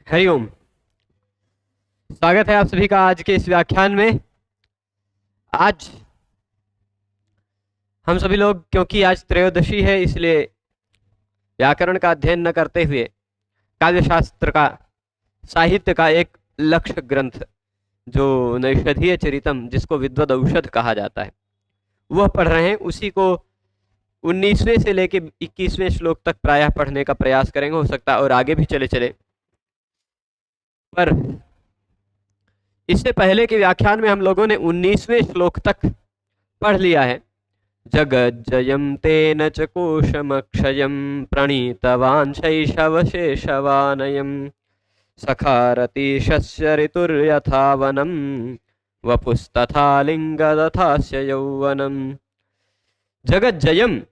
हरिओम। स्वागत है आप सभी का आज के इस व्याख्यान में। आज हम सभी लोग, क्योंकि आज त्रयोदशी है, इसलिए व्याकरण का अध्ययन न करते हुए काव्यशास्त्र का, साहित्य का एक लक्ष्य ग्रंथ जो नैषधीय चरितम, जिसको विद्वद औषध कहा जाता है, वह पढ़ रहे हैं। उसी को 19वें से लेके 21वें श्लोक तक प्रायः पढ़ने का प्रयास करेंगे। हो सकता है और आगे भी चले चले, पर इससे पहले के व्याख्यान में हम लोगों ने 19वें श्लोक तक पढ़ लिया है। जगज्जयं तेन च कोशमक्षयं प्रणीतवान् शैशवशेषवानयं सखारतीशस्य ऋतुर्यथा वनं वपुस्तथा लिंगदथास्य यौवनम। जगज्जयम,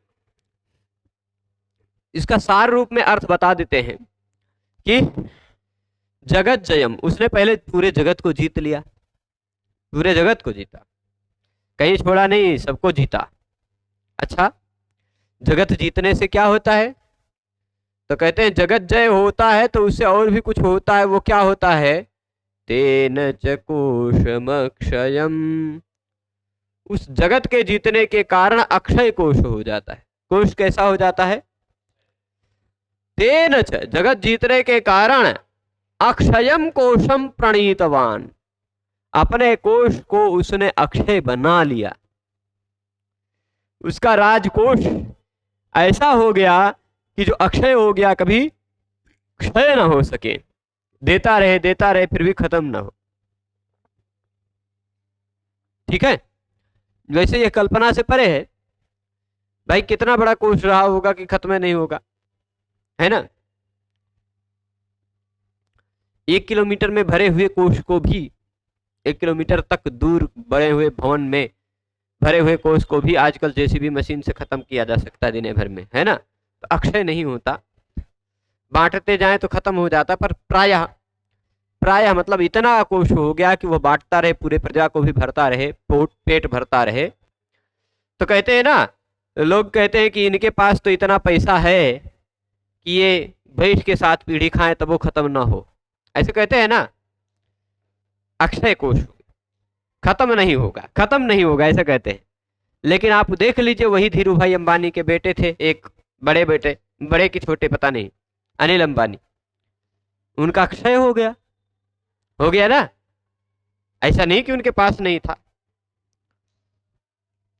इसका सार रूप में अर्थ बता देते हैं कि जगत जयम, उसने पहले पूरे जगत को जीत लिया, पूरे जगत को जीता, कहीं छोड़ा नहीं, सबको जीता। अच्छा, जगत जीतने से क्या होता है? तो कहते हैं जगत जय होता है तो उससे और भी कुछ होता है। वो क्या होता है? तेन च कोशमक्षयम, उस जगत के जीतने के कारण अक्षय कोश हो जाता है। कोश कैसा हो जाता है? तेन च, जगत जीतने के कारण अक्षयम कोशम प्रणीतवान, अपने कोश को उसने अक्षय बना लिया। उसका राजकोष ऐसा हो गया कि जो अक्षय हो गया, कभी क्षय ना हो सके, देता रहे फिर भी खत्म ना हो। ठीक है, वैसे ये कल्पना से परे है भाई। कितना बड़ा कोष रहा होगा कि खत्म नहीं होगा, है ना? 1 किलोमीटर में भरे हुए कोष को भी, 1 किलोमीटर तक दूर बड़े हुए भवन में भरे हुए कोष को भी आजकल जेसीबी मशीन से खत्म किया जा सकता है दिन भर में, है ना? तो अक्षय नहीं होता, बांटते जाएं तो खत्म हो जाता। पर प्रायः मतलब इतना कोष हो गया कि वो बांटता रहे, पूरे प्रजा को भी भरता रहे, पेट भरता रहे। तो कहते हैं ना, लोग कहते हैं कि इनके पास तो इतना पैसा है कि ये भैंस के साथ पीढ़ी खाएं तब वो खत्म ना हो, ऐसे कहते हैं ना। अक्षय कोष खत्म नहीं होगा, खत्म नहीं होगा, ऐसा कहते हैं। लेकिन आप देख लीजिए, वही धीरू भाई अंबानी के बेटे थे, एक बड़े बेटे, बड़े की छोटे पता नहीं, अनिल अंबानी, उनका अक्षय हो गया ना। ऐसा नहीं कि उनके पास नहीं था।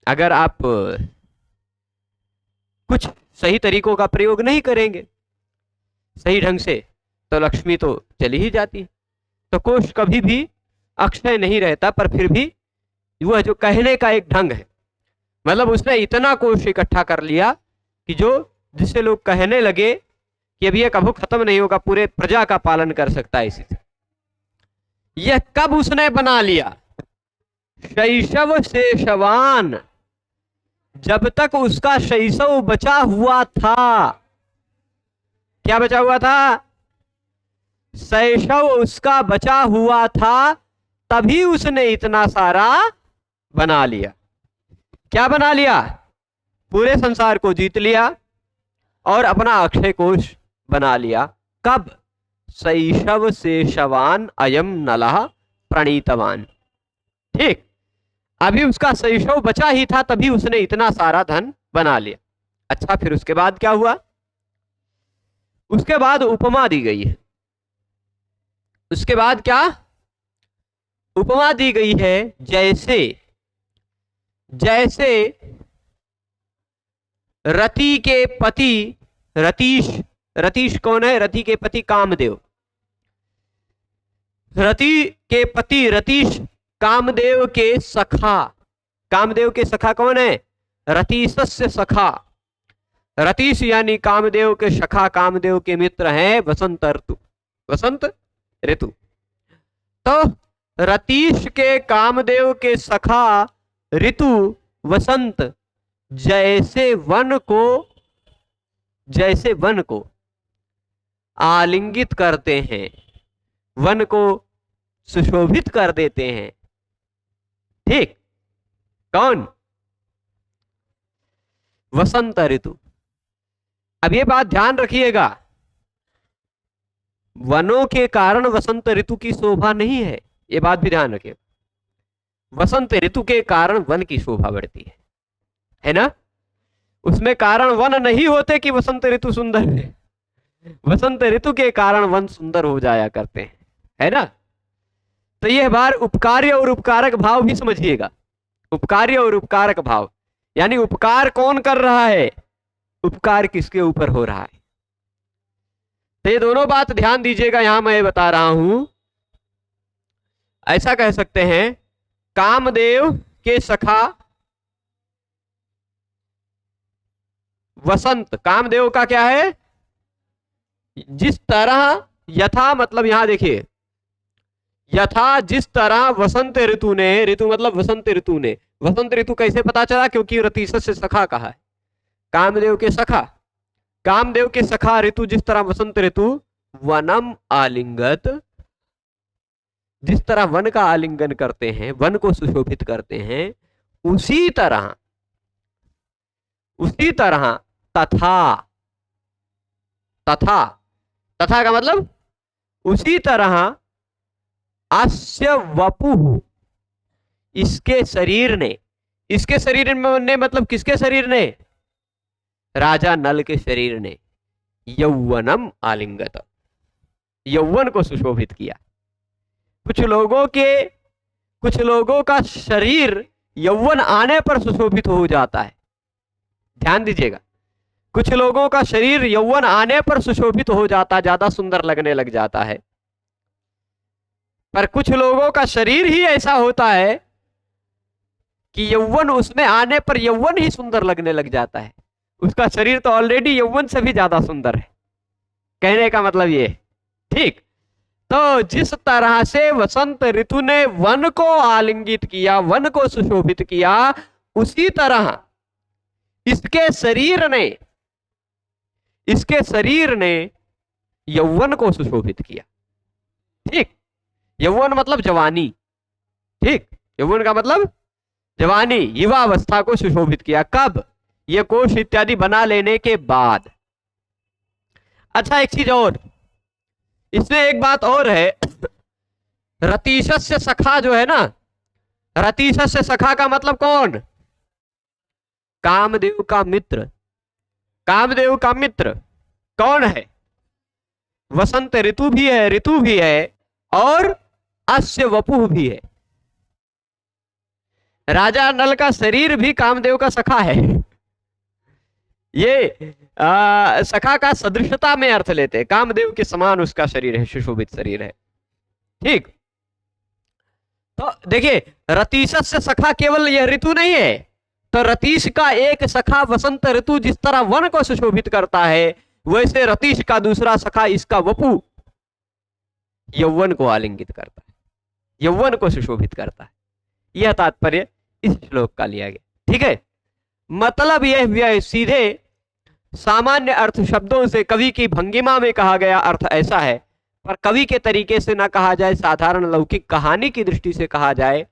अगर आप कुछ सही तरीकों का प्रयोग नहीं करेंगे सही ढंग से, तो लक्ष्मी तो चली ही जाती है। तो कोष कभी भी अक्षय नहीं रहता। पर फिर भी वह जो कहने का एक ढंग है, मतलब उसने इतना कोष इकट्ठा कर लिया कि जो, जिससे लोग कहने लगे कि अब ये कभी खत्म नहीं होगा, पूरे प्रजा का पालन कर सकता है इसी से। यह कब उसने बना लिया? शैशव शेषवान, जब तक उसका शैशव बचा हुआ था। क्या बचा हुआ था? शैशव उसका बचा हुआ था, तभी उसने इतना सारा बना लिया। क्या बना लिया? पूरे संसार को जीत लिया और अपना अक्षय कोश बना लिया। कब? शैशव शेषवान अयम नलः प्रणीतवान। ठीक, अभी उसका शैशव बचा ही था, तभी उसने इतना सारा धन बना लिया। अच्छा, फिर उसके बाद क्या हुआ? उसके बाद उपमा दी गई है। उसके बाद क्या उपमा दी गई है? जैसे जैसे रति के पति रतीश, रतीश कौन है? रति के पति कामदेव। रति के पति रतीश कामदेव के सखा। कामदेव के सखा कौन है? रतीशस्य सखा। रतीश यानी कामदेव के सखा, कामदेव के मित्र हैं वसंत ऋतु, वसंत ऋतु। तो रतीश के कामदेव के सखा ऋतु वसंत जैसे वन को आलिंगित करते हैं, वन को सुशोभित कर देते हैं। ठीक, कौन? वसंत ऋतु। अब ये बात ध्यान रखिएगा, वनों के कारण वसंत ऋतु की शोभा नहीं है, ये बात भी ध्यान रखिए। वसंत ऋतु के कारण वन की शोभा बढ़ती है ना। उसमें कारण वन नहीं होते कि वसंत ऋतु सुंदर है, वसंत ऋतु के कारण वन सुंदर हो जाया करते हैं, है ना। तो यह बार उपकार्य और उपकारक भाव भी समझिएगा। उपकार्य और उपकारक भाव यानी उपकार कौन कर रहा है, उपकार किसके ऊपर हो रहा है। तो ये दोनों बात ध्यान दीजिएगा, यहां मैं बता रहा हूं। ऐसा कह सकते हैं, कामदेव के सखा वसंत, कामदेव का क्या है, जिस तरह, यथा मतलब यहां देखिए, यथा जिस तरह वसंत ऋतु ने, ऋतु मतलब वसंत ऋतु ने, वसंत ऋतु कैसे पता चला, क्योंकि रतीशत से सखा कहा है, कामदेव के सखा, कामदेव के सखा ऋतु जिस तरह वसंत ऋतु वनम आलिंगत, जिस तरह वन का आलिंगन करते हैं, वन को सुशोभित करते हैं, उसी तरह तथा, तथा, तथा का मतलब उसी तरह अस्य वपुः, इसके शरीर ने, इसके शरीर ने मतलब किसके शरीर ने, राजा नल के शरीर ने, यौवनम आलिंगत, यौवन को सुशोभित किया। कुछ लोगों का शरीर यौवन आने पर सुशोभित हो जाता है, ध्यान दीजिएगा। कुछ लोगों का शरीर यौवन आने पर सुशोभित हो जाता, ज्यादा सुंदर लगने लग जाता है। पर कुछ लोगों का शरीर ही ऐसा होता है कि यौवन उसमें आने पर यौवन ही सुंदर लगने लग जाता है, उसका शरीर तो ऑलरेडी यौवन से भी ज्यादा सुंदर है, कहने का मतलब ये, ठीक। तो जिस तरह से वसंत ऋतु ने वन को आलिंगित किया, वन को सुशोभित किया, उसी तरह इसके शरीर ने यौवन को सुशोभित किया, ठीक। यौवन मतलब जवानी, ठीक, यौवन का मतलब जवानी, युवावस्था को सुशोभित किया। कब, ये कोश इत्यादि बना लेने के बाद। अच्छा एक चीज और, इसमें एक बात और है, रतीशस्य सखा जो है ना, रतीशस्य सखा का मतलब कौन, कामदेव का मित्र। कामदेव का मित्र कौन है, वसंत ऋतु भी है और अस्य वपुः भी है। राजा नल का शरीर भी कामदेव का सखा है। ये सखा का सदृशता में अर्थ लेते हैं, कामदेव के समान उसका शरीर है, सुशोभित शरीर है, ठीक। तो देखिए, रतीशत से सखा केवल यह ऋतु नहीं है, तो रतीश का एक सखा वसंत ऋतु जिस तरह वन को सुशोभित करता है, वैसे रतीश का दूसरा सखा इसका वपु यौवन को आलिंगित करता है, यौवन को सुशोभित करता है। यह तात्पर्य इस श्लोक का लिया गया, ठीक है। मतलब यह सीधे सामान्य अर्थ शब्दों से कवि की भंगिमा में कहा गया अर्थ ऐसा है, पर कवि के तरीके से ना कहा जाए, साधारण लौकिक कहानी की दृष्टि से कहा जाए,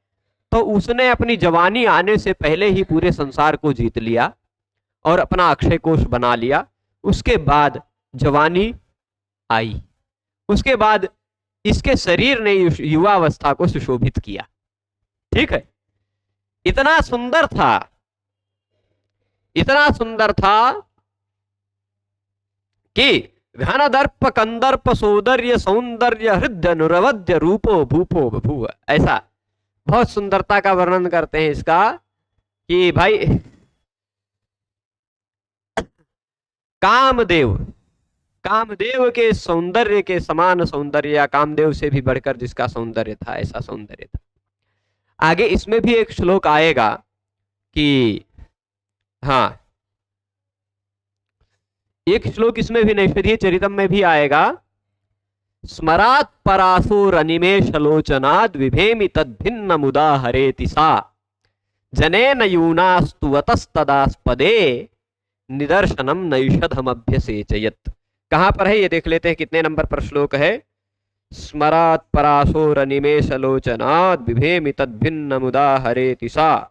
तो उसने अपनी जवानी आने से पहले ही पूरे संसार को जीत लिया और अपना अक्षय कोष बना लिया। उसके बाद जवानी आई, उसके बाद इसके शरीर ने युवावस्था को सुशोभित किया, ठीक है। इतना सुंदर था कि घन दर्प कंदर्प सौंदर्य सौंदर्य हृदय नुरवध्य रूपो भूपो बभूव, ऐसा बहुत सुंदरता का वर्णन करते हैं इसका कि भाई कामदेव के सौंदर्य के समान सौंदर्य, या कामदेव से भी बढ़कर जिसका सौंदर्य था, ऐसा सौंदर्य था। आगे इसमें भी एक श्लोक आएगा कि, हाँ एक श्लोक इसमें भी नैषधीय चरितम में भी आएगा, स्मरात् परासुरनिमेषलोचनाद् विभेमि तद्भिन्न मुदा हरेति सा जनेन यूनास्तुवतस्तदास्पदे निदर्शनम नैषधमभ्यसेचयत्। कहां पर है ये देख लेते हैं, कितने नंबर पर श्लोक है। स्मरात् परासुरनिमेषलोचनाद् विभेमि तद्भिन्न मुदा हरेति सा,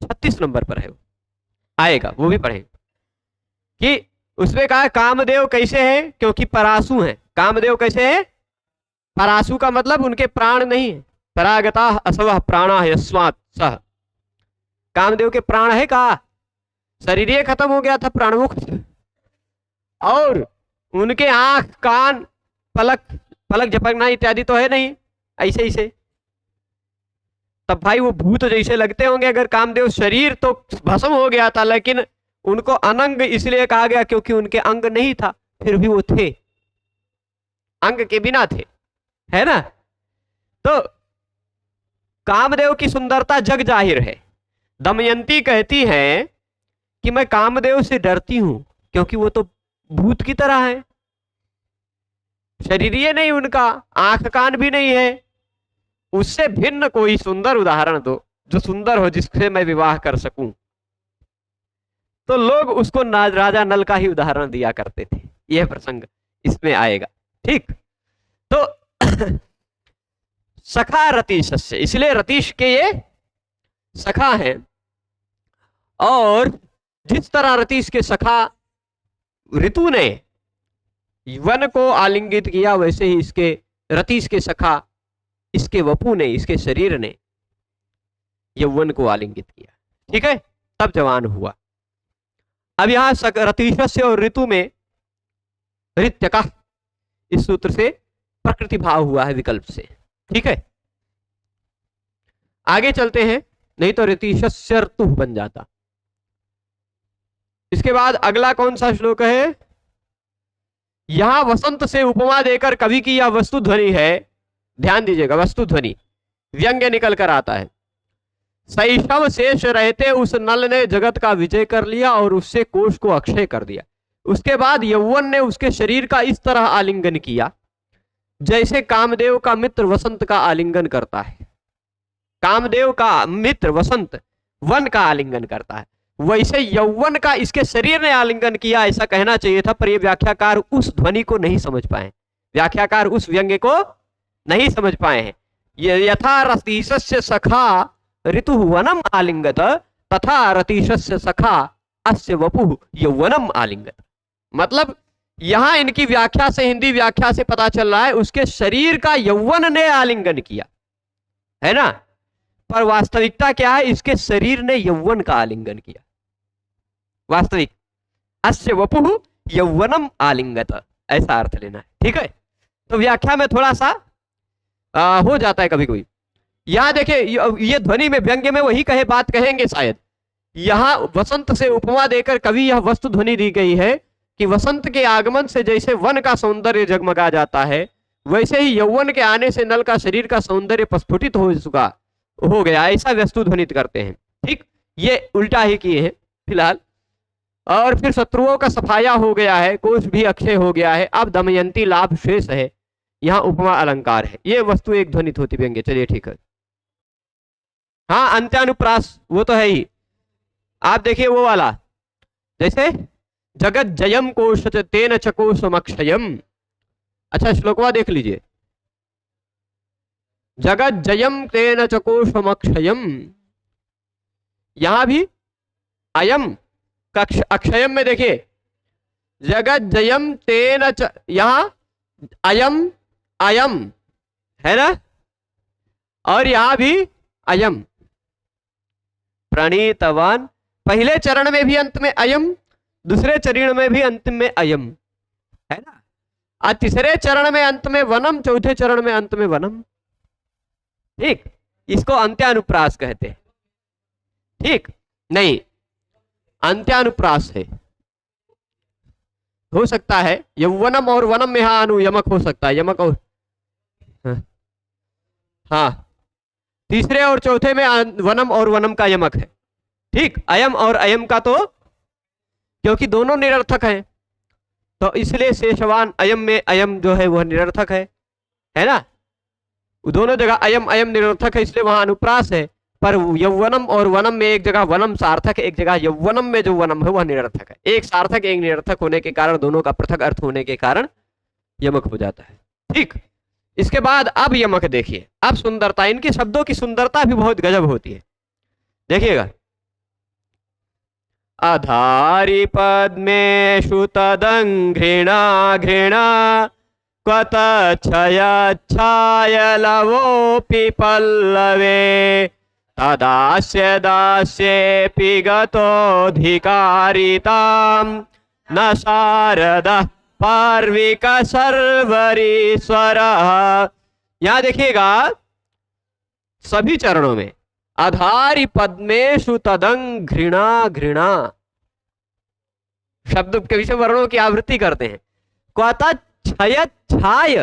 36 नंबर पर है वो। आएगा, वो भी पढ़ेंगे कि उसमें कहा कामदेव कैसे हैं, क्योंकि परासु हैं। कामदेव कैसे हैं? परासु का मतलब उनके प्राण नहीं है। परागता असव प्राणा यस्मात् सह। कामदेव के प्राण है कहा? शरीर ही खत्म हो गया था, प्राणमुक्त। और उनके आंख, कान, पलक, पलक झपकना इत्यादि तो है नहीं, ऐसे ऐसे। तब भाई वो भूत जैसे लगते होंगे अगर कामदेव। शरीर तो भस्म हो गया था, लेकिन उनको अनंग इसलिए कहा गया क्योंकि उनके अंग नहीं था, फिर भी वो थे, अंग के बिना थे, है ना। तो कामदेव की सुंदरता जग जाहिर है। दमयंती कहती है कि मैं कामदेव से डरती हूं क्योंकि वो तो भूत की तरह है, शरीर नहीं उनका, आंख कान भी नहीं है। उससे भिन्न कोई सुंदर उदाहरण दो, जो सुंदर हो, जिससे मैं विवाह कर सकूं। तो लोग उसको राजा नल का ही उदाहरण दिया करते थे। यह प्रसंग इसमें आएगा, ठीक। तो सखा रतीश से, इसलिए रतीश के ये सखा हैं। और जिस तरह रतीश के सखा ऋतु ने वन को आलिंगित किया, वैसे ही इसके रतीश के सखा इसके वपु ने, इसके शरीर ने यौवन को आलिंगित किया, ठीक है। तब जवान हुआ। अब यहां रतीशस्य और ऋतु में ऋत्य का इस सूत्र से प्रकृति भाव हुआ है विकल्प से, ठीक है। आगे चलते हैं, नहीं तो ऋतीशस्य ऋतु बन जाता। इसके बाद अगला कौन सा श्लोक है? यहां वसंत से उपमा देकर कवि की यह वस्तु ध्वनि है, ध्यान दीजिएगा, वस्तु ध्वनि व्यंग्य निकल कर आता है। शैशव शेष रहते उस नल ने जगत का विजय कर लिया और उससे कोष को अक्षय कर दिया। उसके बाद यौवन ने उसके शरीर का इस तरह आलिंगन किया जैसे कामदेव का मित्र वसंत का आलिंगन करता है। कामदेव का मित्र वसंत वन का आलिंगन करता है, वैसे यौवन का इसके शरीर ने आलिंगन किया, ऐसा कहना चाहिए था। पर ये व्याख्याकार उस ध्वनि को नहीं समझ पाए, व्याख्याकार उस व्यंग्य को नहीं समझ पाए हैं। ये यथा रतीशस्य सखा ऋतु वनम आलिंगत तथा रतीशस्य सखा अस्य वपु यौवनम आलिंगत। मतलब यहां इनकी व्याख्या से, हिंदी व्याख्या से पता चल रहा है उसके शरीर का यौवन ने आलिंगन किया, है ना। पर वास्तविकता क्या है? इसके शरीर ने यौवन का आलिंगन किया। वास्तविक अस्य वपु यौवनम आलिंगत, ऐसा अर्थ लेना है, ठीक है। तो व्याख्या में थोड़ा सा हो जाता है कभी कभी। यहां देखिए, ये ध्वनि में व्यंग्य में वही कहे बात कहेंगे शायद। यहां वसंत से उपमा देकर कवि यह वस्तु ध्वनि दी गई है कि वसंत के आगमन से जैसे वन का सौंदर्य जगमगा जाता है, वैसे ही यौवन के आने से नल का शरीर का सौंदर्य प्रस्फुटित हो गया, ऐसा वस्तु ध्वनित करते हैं, ठीक। ये उल्टा ही किए हैं फिलहाल। और फिर शत्रुओं का सफाया हो गया है, कोष भी अक्षय हो गया है, अब दमयंती लाभ शेष है, यहाँ उपमा अलंकार है। ये वस्तु एक ध्वनित होती व्यंग्य, चलिए ठीक है। हाँ, अंत्यानुप्रास वो तो है ही। आप देखिए वो वाला, जैसे जगत जयम कोश तेन चकोशमक्षयम। अच्छा, श्लोकवा देख लीजिए, जगत जयम तेन चकोशमक्षयम। यहां भी अयम अक्षयम में देखिए, जगत जयम तेन यहां अयम अयम है ना, और यहां भी अयम प्रणीतवान। पहले चरण में भी अंत में अयम, दूसरे चरण में भी अंत में अयम, है ना। और तीसरे चरण में अंत में वनम, चौथे चरण में अंत में वनम, ठीक। इसको अंत्यानुप्रास कहते हैं, ठीक। नहीं, अंत्यानुप्रास है, हो सकता है यौवनम और वनम में हाँ अनुयमक हो सकता है, यमक और हाँ, तीसरे और चौथे में वनम और वनम का यमक है, ठीक। अयम और अयम का तो क्योंकि दोनों निरर्थक हैं, तो इसलिए शेषवान अयम में अयम जो है वह निरर्थक है ना। दोनों जगह अयम अयम निरर्थक है, इसलिए वहां अनुप्रास है। पर यौवनम और वनम में एक जगह वनम सार्थक है, एक जगह यौवनम में जो वनम है वह निरर्थक है। एक सार्थक एक निरर्थक होने के कारण, दोनों का पृथक अर्थ होने के कारण यमक हो जाता है, ठीक। इसके बाद अब यमक देखिए, अब सुंदरता, इनके शब्दों की सुंदरता भी बहुत गजब होती है, देखिएगा। अधारि पद्मेषु तदङ्घृणा घृणा क्वत छायलवोऽपि पल्लवे तदास्य दास्येऽपि गतोऽधिकारितां न शारदः पार्विक सर्वरीश्वरः। यहां देखिएगा सभी चरणों में अधारि पद्मेषु तदंग घृणा घृणा शब्द के विषय वर्णों की आवृत्ति करते हैं। क्वत छय छाय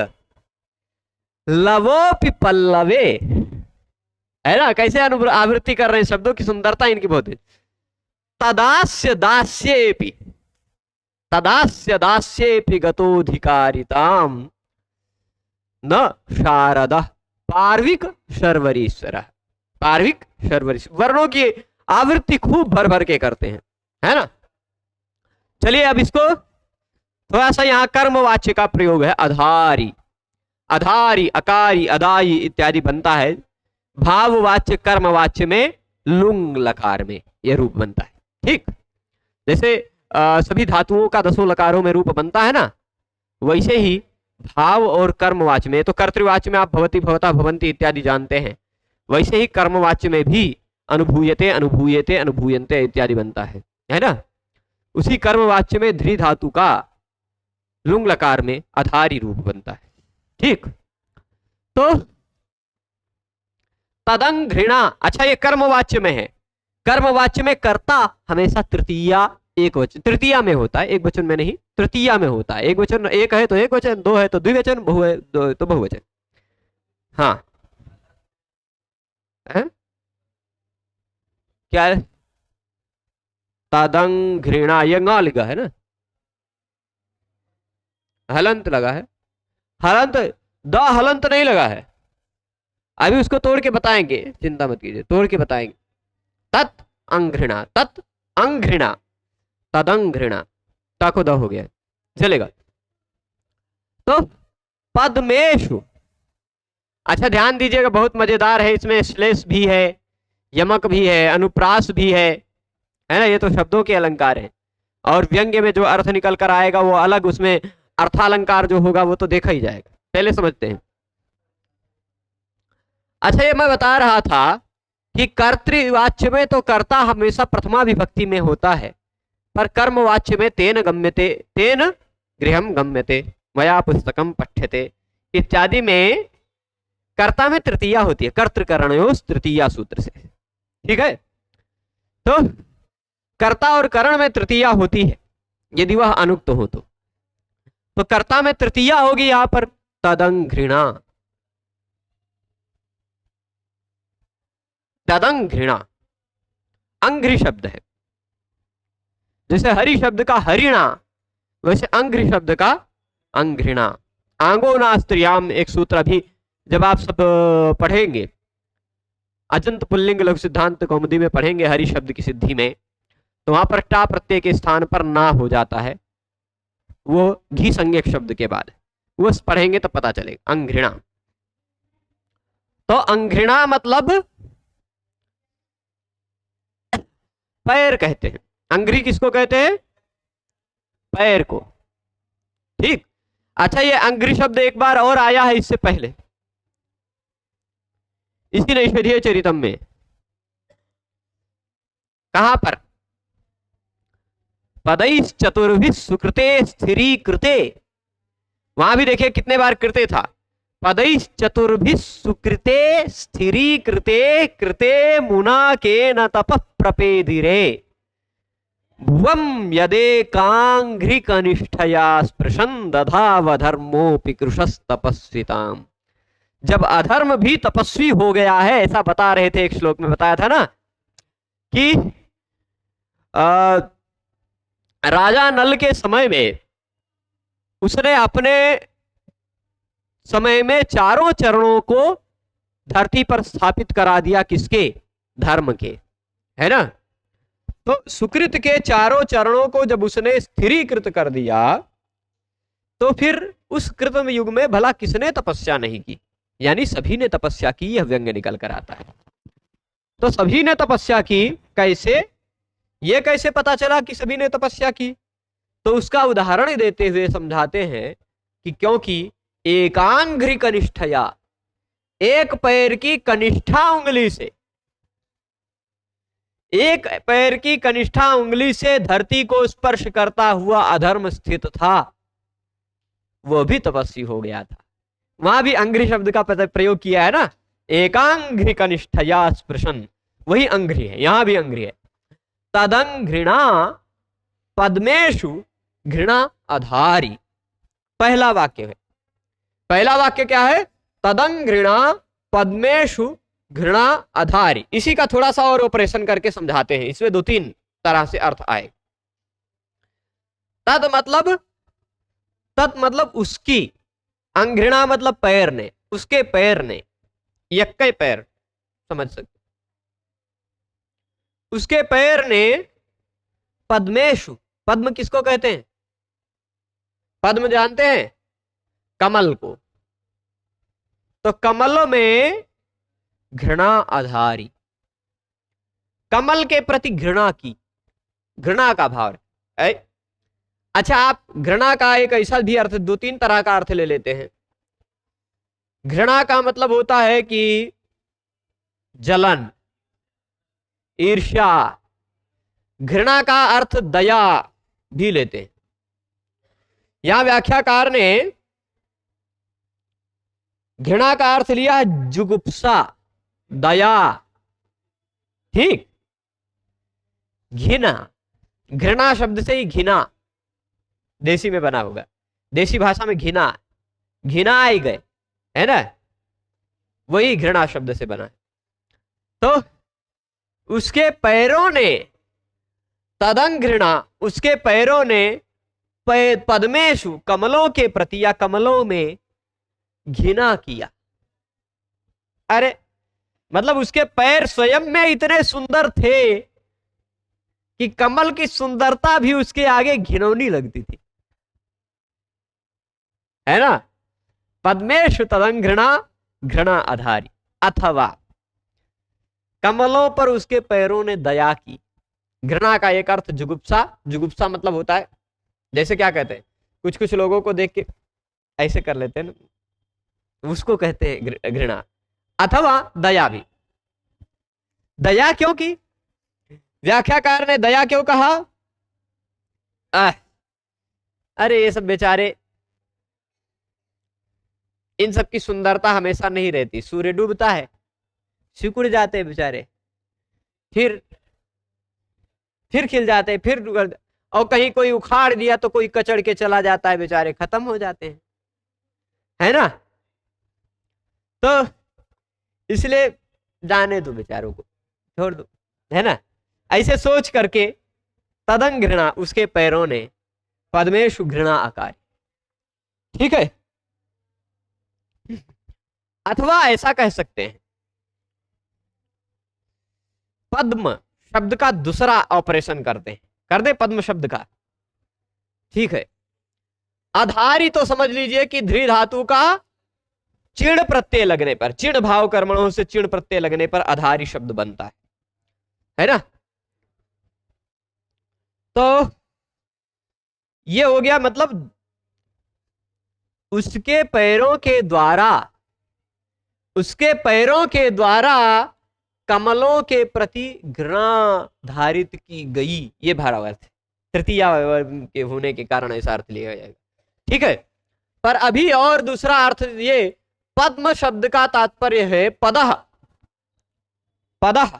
लवोपि पल्लवे, है ना, कैसे आवृत्ति कर रहे हैं, शब्दों की सुंदरता इनकी बहुत है। तदास्य दास्येपि, तदास्य दास्येपि गतोऽधिकारिताम न शारदा पार्विक शर्वरीश्वर। पार्विक शर्वरीश्वर वर्णों की आवृत्ति खूब भर भर के करते हैं, है ना। चलिए अब इसको थोड़ा सा यहां कर्मवाच्य का प्रयोग है। अधारी, अधारी, अकारी, अदाई इत्यादि बनता है। भाववाच्य कर्मवाच्य में लुंग लकार में यह रूप बनता है। ठीक, जैसे सभी धातुओं का 10 लकारों में रूप बनता है ना, वैसे ही भाव और कर्मवाच्य में, तो कर्तृवाच्य में आप भवति, भवता, भवंती इत्यादि जानते हैं, वैसे ही कर्मवाच्य में भी अनुभूयते, अनुभूयते, अनुभूयन्ते इत्यादि बनता है ना। उसी कर्मवाच्य में ध्री धातु का लुंग लकार में अधारी रूप बनता है। ठीक, तो तदंग घृणा, अच्छा ये कर्मवाच्य में है। कर्मवाच्य में कर्ता हमेशा तृतीया एक वचन, तृतीया में होता है, एक वचन में नहीं, तृतीया में होता है। एक वचन, एक है तो एक वचन, दो है तो द्विवचन, बहु है तो बहुवचन। हाँ है? क्या है? तदंग घृणा, ये गा लिखा है ना, हलंत लगा है, हलंत, द हलंत नहीं लगा है। अभी उसको तोड़ के बताएंगे, चिंता मत कीजिए, तोड़ के बताएंगे। तत् अंघृणा, तत् अंघृणा, तदंघृणा, ता को द हो गया, चलेगा। तो पद्मेषु, अच्छा ध्यान दीजिएगा, बहुत मजेदार है, इसमें श्लेष भी है, यमक भी है, अनुप्रास भी है ना। ये तो शब्दों के अलंकार हैं, और व्यंग्य में जो अर्थ निकल कर आएगा वो अलग, उसमें अर्थालंकार जो होगा वो तो देखा ही जाएगा, पहले समझते हैं। अच्छा, ये मैं बता रहा था कि कर्तृवाच्य में तो कर्ता हमेशा प्रथमा विभक्ति में होता है, पर कर्मवाच्य में तेन गम्यते, तेन गृहम गम्यते, मया पुस्तकम पठ्यते इत्यादि में कर्ता में तृतीया होती है, कर्तृकरणयोस् तृतीया सूत्र से। ठीक है, तो कर्ता और करण में तृतीया होती है यदि वह अनुक्त हो तो कर्ता में तृतीया होगी यहां पर तदंघृणा, तदंघृणा अंघ्रि शब्द है। जैसे हरि शब्द का हरिणा, वैसे अंघ्रि शब्द का अंघृणा। आंगोना स्त्रियाम एक सूत्र भी जब आप सब पढ़ेंगे, अजंत पुल्लिंग लघु सिद्धांत कौमुदी में पढ़ेंगे हरि शब्द की सिद्धि में, तो वहां पर टा प्रत्यय के स्थान पर ना हो जाता है, वो घी संज्ञक शब्द के बाद, वो पढ़ेंगे तो पता चलेगा। अंघृणा, तो अंघृणा मतलब पैर कहते हैं। अंघ्रि किसको कहते हैं? पैर को। ठीक, अच्छा ये अंघ्रि शब्द एक बार और आया है इससे पहले, इसी नैषधीय चरितम में। कहां पर? पदैश्च चतुर्भिः सुकृते स्थिरीकृते, वहां भी देखिए कितने बार कृते था। पदैश्च चतुर्भिः सुकृते स्थिरीकृते कृते मुना के न तपः प्रपेदिरे भुवं यदेकांघ्रिकनिष्ठया स्पृशन् दधावधर्मोऽपि कृशस्तपस्विताम्। जब अधर्म भी तपस्वी हो गया है, ऐसा बता रहे थे, एक श्लोक में बताया था ना कि राजा नल के समय में उसने अपने समय में चारों चरणों को धरती पर स्थापित करा दिया, किसके? धर्म के, है ना। तो सुकृत के चारों चरणों को जब उसने स्थिरीकृत कर दिया, तो फिर उस कृतम युग में भला किसने तपस्या नहीं की? यानी सभी ने तपस्या की, यह व्यंग्य निकल कर आता है। तो सभी ने तपस्या की, कैसे? ये कैसे पता चला कि सभी ने तपस्या की? तो उसका उदाहरण देते हुए समझाते हैं कि क्योंकि एकांघ्रि कनिष्ठया, एक पैर की कनिष्ठा उंगली से, एक पैर की कनिष्ठा उंगली से धरती को स्पर्श करता हुआ अधर्म स्थित था, वो भी तपस्वी हो गया था। वहां भी अंघ्रि शब्द का प्रयोग किया है ना, एकांघ्रि कनिष्ठया स्पृशन, वही अंघ्रि है, यहां भी अंघ्रि है। तदंघृणा पद्मेषु घृणा अधारी, पहला वाक्य है। पहला वाक्य क्या है? तदंघृणा पद्मेषु घृणा अधारी। इसी का थोड़ा सा और ऑपरेशन करके समझाते हैं, इसमें दो तीन तरह से अर्थ आए। तद मतलब उसकी, अंघृणा मतलब पैर ने, उसके पैर ने, यक्के पैर समझ सकते, उसके पैर ने पद्मेषु, पद्म किसको कहते हैं? पद्म जानते हैं? कमल को। तो कमलों में घृणा आधारी, कमल के प्रति घृणा की, घृणा का भाव है। अच्छा, आप घृणा का एक ऐसा भी अर्थ, दो तीन तरह का अर्थ ले लेते हैं। घृणा का मतलब होता है कि जलन, ईर्ष्या। घृणा का अर्थ दया भी लेते हैं। यहां व्याख्याकार ने घृणा का अर्थ लिया जुगुप्सा, दया। ठीक, घृणा, घृणा शब्द से ही घृणा देसी में बना होगा, देसी भाषा में घृणा, घृणा आई गए, है ना, वही घृणा शब्द से बना है। तो उसके पैरों ने, तदंघृणा, उसके पैरों ने पद्मेषु, कमलों के प्रति या कमलों में घृणा किया। अरे मतलब उसके पैर स्वयं में इतने सुंदर थे कि कमल की सुंदरता भी उसके आगे घिनौनी लगती थी, है ना। पद्मेषु तदंघृणा घृणा आधारी, अथवा कमलों पर उसके पैरों ने दया की। घृणा का एक अर्थ जुगुप्सा, जुगुप्सा मतलब होता है, जैसे क्या कहते हैं, कुछ कुछ लोगों को देख के ऐसे कर लेते हैं ना, उसको कहते हैं घृणा। अथवा दया भी। दया क्यों की? व्याख्याकार ने दया क्यों कहा? अरे ये सब बेचारे, इन सब की सुंदरता हमेशा नहीं रहती, सूर्य डूबता है, सिकुड़ जाते हैं बेचारे, फिर खिल जाते हैं, फिर, और कहीं कोई उखाड़ दिया तो कोई कचड़ के चला जाता है, बेचारे खत्म हो जाते हैं, है ना। तो इसलिए जाने दो बेचारों को, छोड़ दो, है ना। ऐसे सोच करके तदंग घृणा, उसके पैरों ने पद्मेषु घृणा आकार, ठीक है। अथवा ऐसा कह सकते हैं, पद्म शब्द का दूसरा ऑपरेशन करते हैं, कर दे पद्म शब्द का, ठीक है। आधारी तो समझ लीजिए कि धृ धातु का चिड़ प्रत्यय लगने पर, चिड़ भाव कर्मणों से चिड़ प्रत्यय लगने पर आधारी शब्द बनता है ना। तो ये हो गया, मतलब उसके पैरों के द्वारा, उसके पैरों के द्वारा कमलों के प्रति घृणा धारित की गई, ये भाव अर्थ है। तृतीया के होने के कारण ऐसा अर्थ लिया जाएगा, ठीक है। पर अभी और दूसरा अर्थ, ये पद्म शब्द का तात्पर्य है पदः, पदः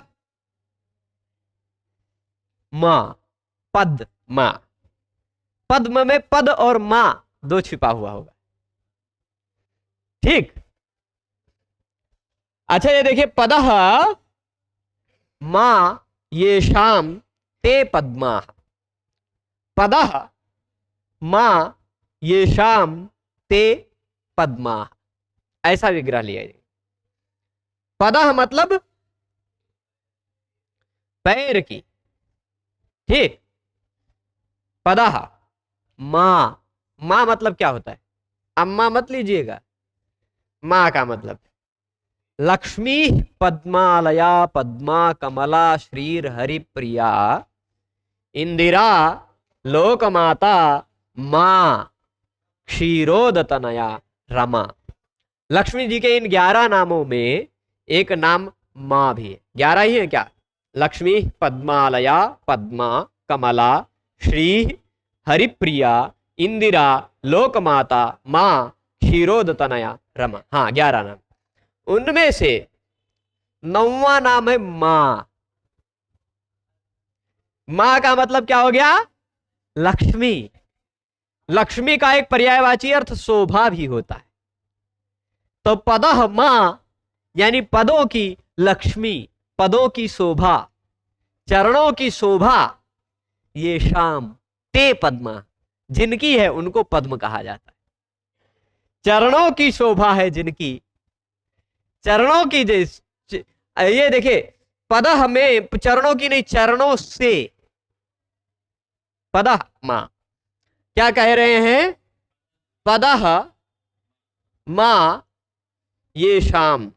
मां, पद मां, पद्म में पद और मां दो छिपा हुआ होगा, ठीक। अच्छा ये देखिए, पदः मां ये शाम ते पद्मा, पदः मां ये शाम ते पद्मा, ऐसा विग्रह लिया जाए। पदः मतलब पैर की, ठीक। पदः मां, मां मतलब क्या होता है? अम्मा मत लीजिएगा, मां का मतलब लक्ष्मी पद्मालया पद्मा कमला श्रीर हरि प्रिया इंदिरा, लोकमाता, मां, क्षीरोदतनया, रमा। लक्ष्मी जी के इन 11 नामों में एक नाम मां भी है। 11 ही है क्या? लक्ष्मी, पद्मालया, पद्मा, कमला, श्री, हरिप्रिया, इंदिरा, लोकमाता, मां, क्षीरोदतनया, रमा। हाँ, 11 नाम। उनमें से 9वां नाम है मां। मां का मतलब क्या हो गया? लक्ष्मी। लक्ष्मी का एक पर्यायवाची अर्थ शोभा भी होता है। तो पदः मां यानी पदों की लक्ष्मी, पदों की शोभा, चरणों की शोभा। ये शाम ते पद्मा, जिनकी है उनको पद्म कहा जाता है। चरणों की शोभा है जिनकी, चरणों की ये देखिए, पदः में चरणों की नहीं, चरणों से। पदः मां क्या कह रहे हैं? पदः मां ये शाम।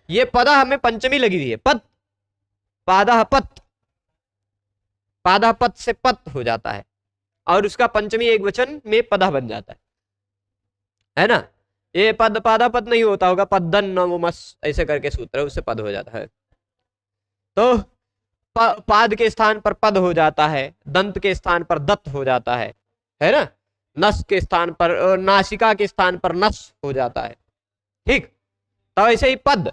ये पदः हमें पंचमी लगी हुई है, पद, पादः पत, पादः पत से पत हो जाता है और उसका पंचमी एक वचन में पदः बन जाता है ना? ये पद पादा पद नहीं होता होगा, पदन नवमस ऐसे करके सूत्र है, उससे पद हो जाता है। तो पाद के स्थान पर पद हो जाता है, दंत के स्थान पर दत्त हो जाता है ना? नस के स्थान पर, नासिका के स्थान पर नस हो जाता है। ठीक, तो ऐसे ही पद,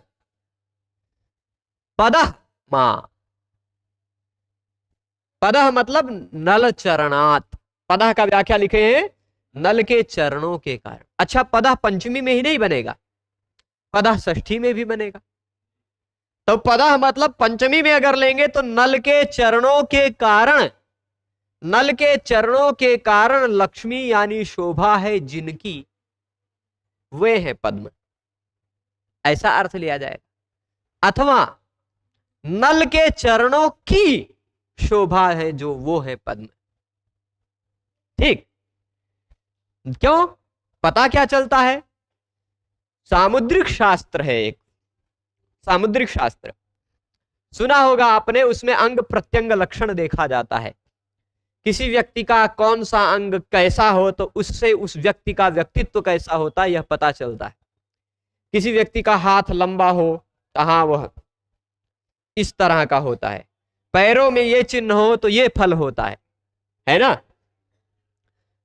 पदः मां। पदः मतलब नल चरणात्। पदः का व्याख्या लिखे हैं, नल के चरणों के कारण। अच्छा, पदः पंचमी में ही नहीं बनेगा, पदः षष्ठी में भी बनेगा। तो पदः मतलब पंचमी में अगर लेंगे तो नल के चरणों के कारण, नल के चरणों के कारण लक्ष्मी यानी शोभा है जिनकी, वे हैं पद्म, ऐसा अर्थ लिया जाएगा। अथवा नल के चरणों की शोभा है जो, वो है पद्म। ठीक, क्यों? पता क्या चलता है? सामुद्रिक शास्त्र है एक, सामुद्रिक शास्त्र सुना होगा आपने, उसमें अंग प्रत्यंग लक्षण देखा जाता है। किसी व्यक्ति का कौन सा अंग कैसा हो तो उससे उस व्यक्ति का व्यक्तित्व कैसा होता है यह पता चलता है। किसी व्यक्ति का हाथ लंबा हो तो हाँ वह इस तरह का होता है, पैरों में ये चिन्ह हो तो ये फल होता है ना?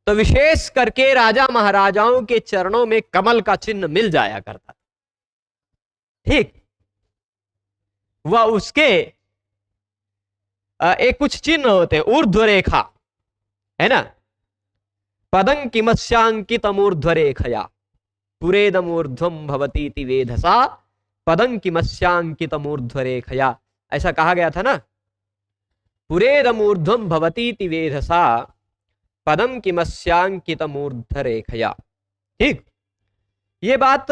तो विशेष करके राजा महाराजाओं के चरणों में कमल का चिन्ह मिल जाया करता। ठीक, वह उसके एक कुछ चिन्ह होते हैं, ऊर्ध्व रेखा, है ना? पदं किमस्यांकितमूर्ध्व रेखया पुरेदमूर्ध्वं भवतीति वेधसा पदं किमस्यांकितमूर्ध्व रेखया, ऐसा कहा गया था ना? पुरेदमूर्ध्वं भवतीति वेधसा पदम किमस्यांकितमूर्ध्व रेखया। ठीक, ये बात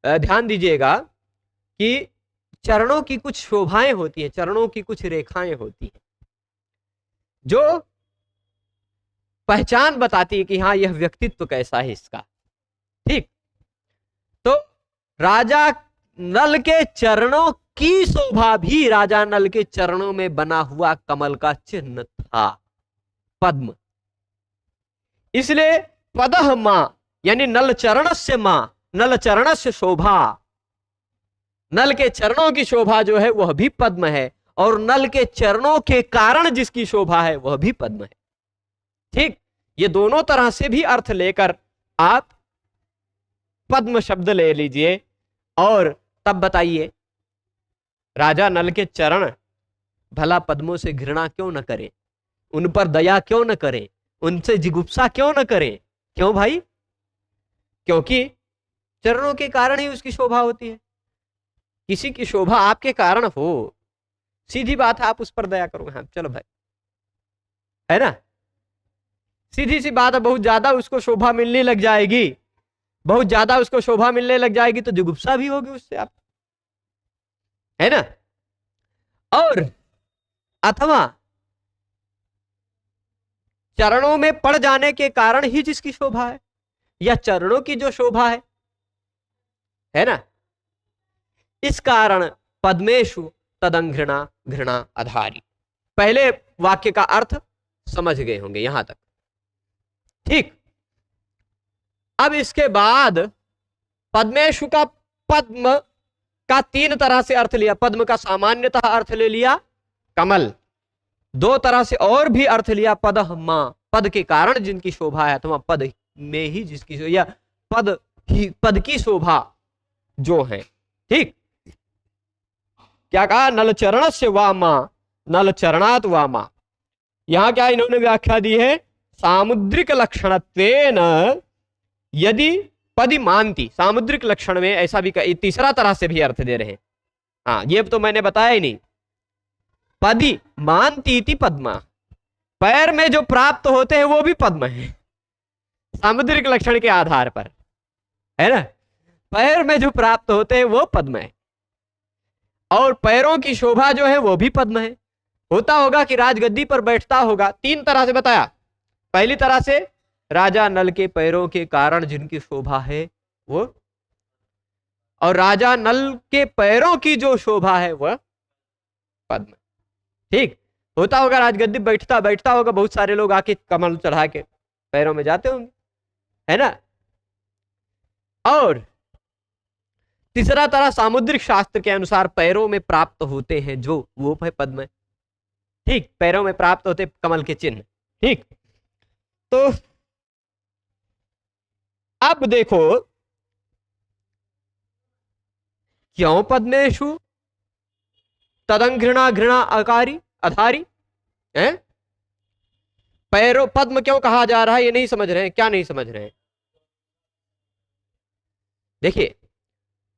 ध्यान दीजिएगा कि चरणों की कुछ शोभाएं होती हैं, चरणों की कुछ रेखाएं होती हैं जो पहचान बताती है कि हाँ यह व्यक्तित्व कैसा है इसका। ठीक, तो राजा नल के चरणों की शोभा भी राजा नल के चरणों में बना हुआ कमल का चिन्ह था, पद्म। इसलिए पदः मां यानी नल चरणस्य मां, नल चरणस्य शोभा, नल के चरणों की शोभा जो है वह भी पद्म है, और नल के चरणों के कारण जिसकी शोभा है वह भी पद्म है। ठीक, ये दोनों तरह से भी अर्थ लेकर आप पद्म शब्द ले लीजिए और तब बताइए राजा नल के चरण भला पद्मों से घृणा क्यों न करे, उन पर दया क्यों न करे, उनसे जिगुप्सा क्यों न करे? क्यों भाई? क्योंकि चरणों के कारण ही उसकी शोभा होती है। किसी की शोभा आपके कारण हो, सीधी बात है, आप उस पर दया करो, हाँ चलो भाई, है ना? सीधी सी बात है, बहुत ज्यादा उसको शोभा मिलने लग जाएगी, बहुत ज्यादा उसको शोभा मिलने लग जाएगी तो जुगुप्सा भी होगी उससे आप, है ना? और अथवा चरणों में पड़ जाने के कारण ही जिसकी शोभा है, या चरणों की जो शोभा है ना, इस कारण पद्मेशु तदंघृणा घृणा अधारी। पहले वाक्य का अर्थ समझ गए होंगे यहां तक, ठीक। अब इसके बाद पद्मेशु का पद्म का तीन तरह से अर्थ लिया। पद्म का सामान्यतः अर्थ ले लिया कमल, दो तरह से और भी अर्थ लिया पदमा, पद के कारण जिनकी शोभा है, अथवा पद में ही जिसकी, या पद की शोभा जो है, ठीक। क्या कहा? नल चरण से वामा, नल चरणात वामा। यहां क्या इन्होंने व्याख्या दी है? सामुद्रिक लक्षणत्वेन यदि पदि मानती, सामुद्रिक लक्षण में ऐसा भी तीसरा तरह से भी अर्थ दे रहे हैं। हाँ, ये तो मैंने बताया ही नहीं। पदि मानती इति पद्मा, पैर में जो प्राप्त होते हैं वो भी पद्म है, सामुद्रिक लक्षण के आधार पर, है ना। पैर में जो प्राप्त होते हैं वो पद्म है, और पैरों की शोभा जो है वो भी पद्म है। होता होगा कि राजगद्दी पर बैठता होगा, तीन तरह से बताया। पहली तरह से राजा नल के पैरों के कारण जिनकी शोभा है वो, और राजा नल के पैरों की जो शोभा है वह पद्म, ठीक। होता होगा राजगद्दी बैठता होगा, बहुत सारे लोग आके कमल चढ़ा के पैरों में जाते होंगे, है ना। और तीसरा तरह सामुद्रिक शास्त्र के अनुसार पैरों में प्राप्त होते हैं जो, वो है पद्म, ठीक। पैरों में प्राप्त होते कमल के चिन्ह, ठीक। तो अब देखो, क्यों पद्मेशु तदंघृणा घृणा अकारी अधारी है? पैरों पद्म क्यों कहा जा रहा है, ये नहीं समझ रहे हैं। क्या नहीं समझ रहे हैं? देखिए,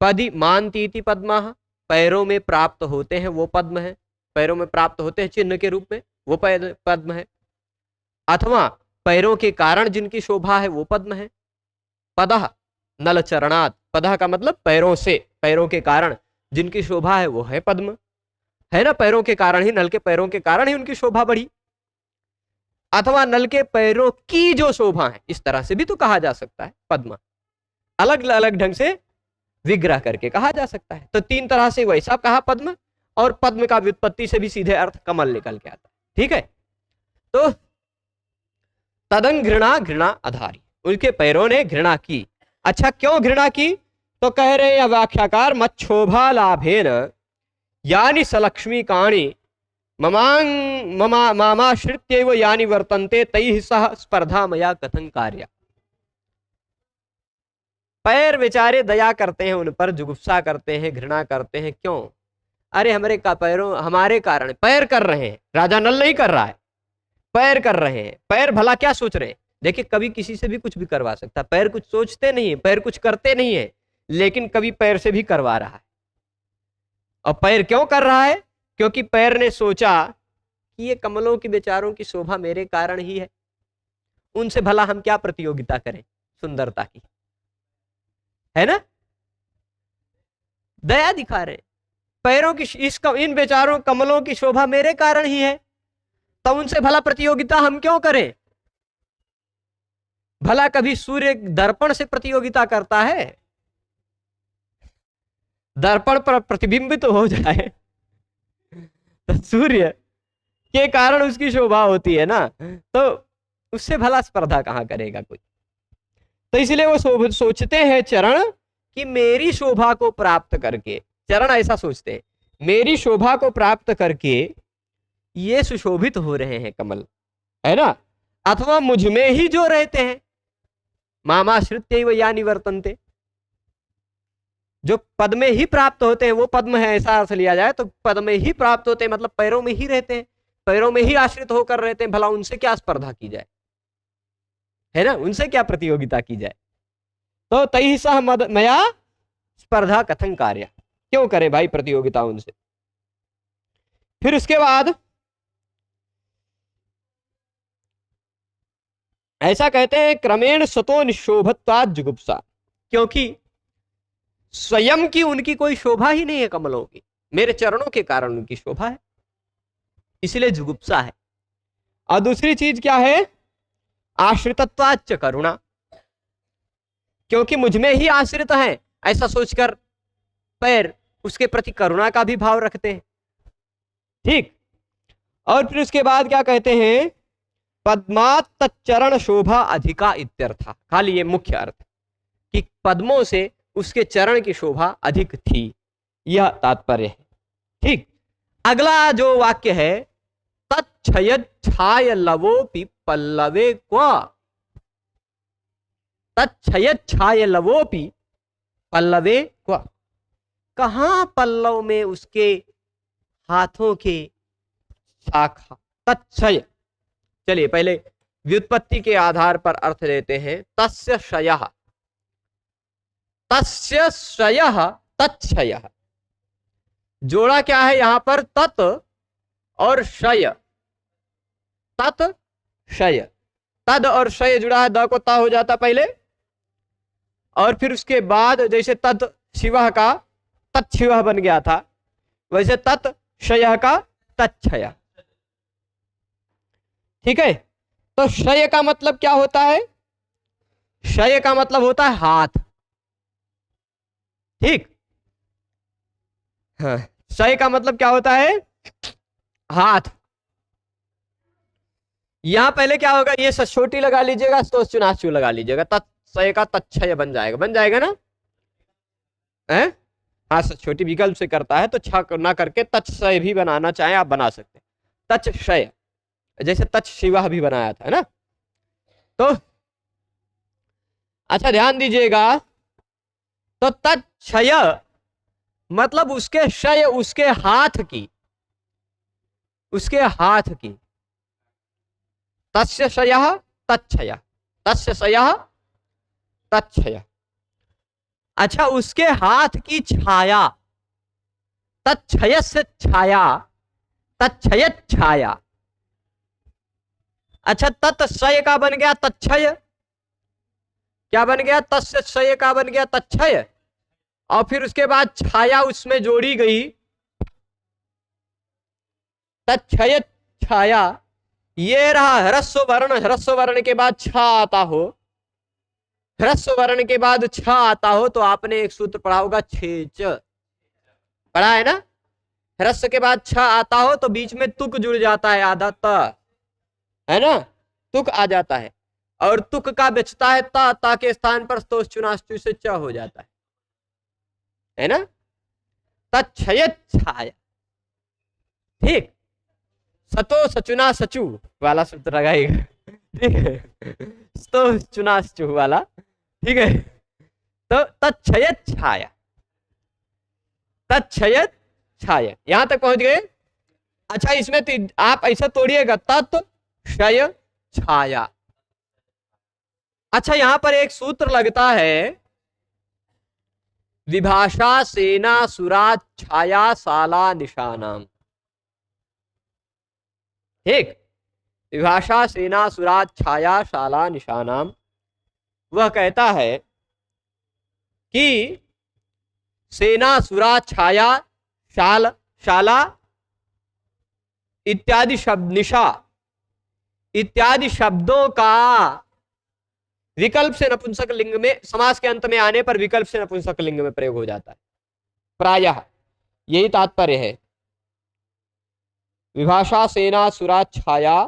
पदि मानती इति पद्मा, पैरों में प्राप्त होते हैं वो पद्म है, पैरों में प्राप्त होते हैं चिन्ह के रूप में वो पद्म है, अथवा पैरों के कारण जिनकी शोभा है वो पद्म है। पदः नल चरणात, पदः का मतलब पैरों से, पैरों के कारण जिनकी शोभा है वो है पद्म, है ना। पैरों के कारण ही, नल के पैरों के कारण ही उनकी शोभा बढ़ी, अथवा नल के पैरों की जो शोभा है, इस तरह से भी तो कहा जा सकता है पद्म, अलग अलग ढंग से विग्रह करके कहा जा सकता है। तो तीन तरह से वैसा कहा पद्म, और पद्म का व्युत्पत्ति से भी सीधे अर्थ कमल निकल के आता है, ठीक है। तो तदंघृणा घृणा अधारी, उनके पैरों ने घृणा की। अच्छा, क्यों घृणा की? तो कह रहे हैं व्याख्याकार, मच्छोभा लाभेन यानी सलक्ष्मी काणी मामाश्रित्यैव यानी वर्तन्ते तैः सह स्पर्धा मया कथं कार्या। पैर बेचारे दया करते हैं, उन पर जुगुप्सा करते हैं, घृणा करते हैं। क्यों? अरे हमारे कारण पैर कर रहे हैं, राजा नल नहीं कर रहा है, पैर कर रहे हैं। पैर भला क्या सोच रहे हैं? देखिए, कभी किसी से भी कुछ भी करवा सकता है, पैर कुछ सोचते नहीं है, पैर कुछ करते नहीं है, लेकिन कभी पैर से भी करवा रहा है। और पैर क्यों कर रहा है? क्योंकि पैर ने सोचा कि ये कमलों की बेचारों की शोभा मेरे कारण ही है, उनसे भला हम क्या प्रतियोगिता करें सुंदरता की, है ना। दया दिखा रहे, पैरों की इन बेचारों कमलों की शोभा मेरे कारण ही है, तो उनसे भला प्रतियोगिता हम क्यों करें। भला कभी सूर्य दर्पण से प्रतियोगिता करता है? दर्पण पर प्रतिबिंबित तो हो जाए तो सूर्य के कारण उसकी शोभा होती है ना, तो उससे भला स्पर्धा कहां करेगा कोई। तो इसलिए वो सोचते हैं चरण कि मेरी शोभा को प्राप्त करके, चरण ऐसा सोचते हैं, मेरी शोभा को प्राप्त करके ये सुशोभित हो रहे हैं कमल, है ना। अथवा मुझ में ही जो रहते हैं, मामाश्रित्यैव यानि वर्तन्ते, जो पद में ही प्राप्त होते हैं वो पद्म है, ऐसा अर्थ लिया जाए तो पद में ही प्राप्त होते हैं मतलब पैरों में ही रहते हैं, पैरों में ही आश्रित होकर रहते हैं। भला उनसे क्या स्पर्धा की जाए, है ना, उनसे क्या प्रतियोगिता की जाए। तो तैः सह मया स्पर्धा कथं कार्य, क्यों करें भाई प्रतियोगिता उनसे। फिर उसके बाद ऐसा कहते हैं, क्रमेण सतो निशोभत्वात् जुगुप्सा, क्योंकि स्वयं की उनकी कोई शोभा ही नहीं है कमलों की, मेरे चरणों के कारण उनकी शोभा है, इसलिए जुगुप्सा है। और दूसरी चीज क्या है? आश्रितत्वाच्च करुणा, क्योंकि मुझ में ही आश्रित है, ऐसा सोचकर पैर उसके प्रति करुणा का भी भाव रखते हैं, ठीक। और फिर उसके बाद क्या कहते हैं, पद्मात तच्चरण शोभा अधिका इत्यर्थ, खाली ये मुख्य अर्थ कि पद्मों से उसके चरण की शोभा अधिक थी, यह तात्पर्य है। ठीक। अगला जो वाक्य है, तच्छयद छाय लवोपि पल्लवे क्व, तच्छयद छाय लवोपि पल्लवे क्व, कहां पल्लव में उसके हाथों के शाखा। तच्छय, चलिए पहले व्युत्पत्ति के आधार पर अर्थ लेते हैं। तस्य शयः, तस्य शयः तच्छयः, जोड़ा क्या है यहां पर, तत् और शय, तत् शय, तद और शय जुड़ा है, द को ता हो जाता पहले, और फिर उसके बाद जैसे तत् शिवः का तत्शिवः बन गया था, वैसे तत् शयः का तच्छय। ठीक है। तो शय का मतलब क्या होता है, शय का मतलब होता है हाथ। ठीक। हाँ, शय का मतलब क्या होता है, हाथ। यहां पहले क्या होगा, ये छोटी लगा लीजिएगा तो चुनाचू लगा लीजिएगा, तत्शय का तच्छय बन जाएगा, बन जाएगा ना है? हाँ, छोटी विकल्प से करता है तो छ ना करके तत्शय भी बनाना चाहे आप बना सकते हैं, तत्शय, जैसे तत् शिवा भी बनाया था, है ना। तो अच्छा ध्यान दीजिएगा, तो तत्क्षय मतलब उसके शय, उसके हाथ की, उसके हाथ की, तस्य शयः तच्छय, तस्य शयः तच्छय। अच्छा, उसके हाथ की छाया, तच्छय से छाया, तच्छयत छाया। अच्छा, तत्शय का बन गया तच्छय, क्या बन गया, तस्य शय का बन गया तच्छय, और फिर उसके बाद छाया उसमें जोड़ी गई, तच्छय छाया। ये रहा ह्रस्व वर्ण, ह्रस्व वर्ण के बाद छ आता हो, ह्रस्व वर्ण के बाद छ आता हो, तो आपने एक सूत्र पढ़ा होगा, छेच, पढ़ा है ना। ह्रस्व के बाद छ आता हो तो बीच में तुक जुड़ जाता है, आधा त, है ना, तुक आ जाता है, और तुक का बचता है ता के स्थान पर तो चुनाचु से च हो जाता है ना। तच्छयत छाया। ठीक। सतो सचुना सचु वाला सूत्र लगाएगा, ठीक है, तो चुनाचु वाला, ठीक है। तो तच्छयत छाया, तच्छयत छाया, यहां तक पहुंच गए। अच्छा, इसमें तो आप ऐसा तोड़िएगा, तत् क्षय छाया। अच्छा, यहां पर एक सूत्र लगता है, विभाषा सेना सुरा छाया साला निशानाम। ठीक। विभाषा सेना सुरा छाया शाला निशानाम, वह कहता है कि सेना सुरा छाया शाल शाला इत्यादि शब्द, निशा इत्यादि शब्दों का विकल्प से नपुंसक लिंग में, समास के अंत में आने पर विकल्प से नपुंसक लिंग में प्रयोग हो जाता है, प्रायः यही तात्पर्य है। विभाषा सेना सुरा छाया,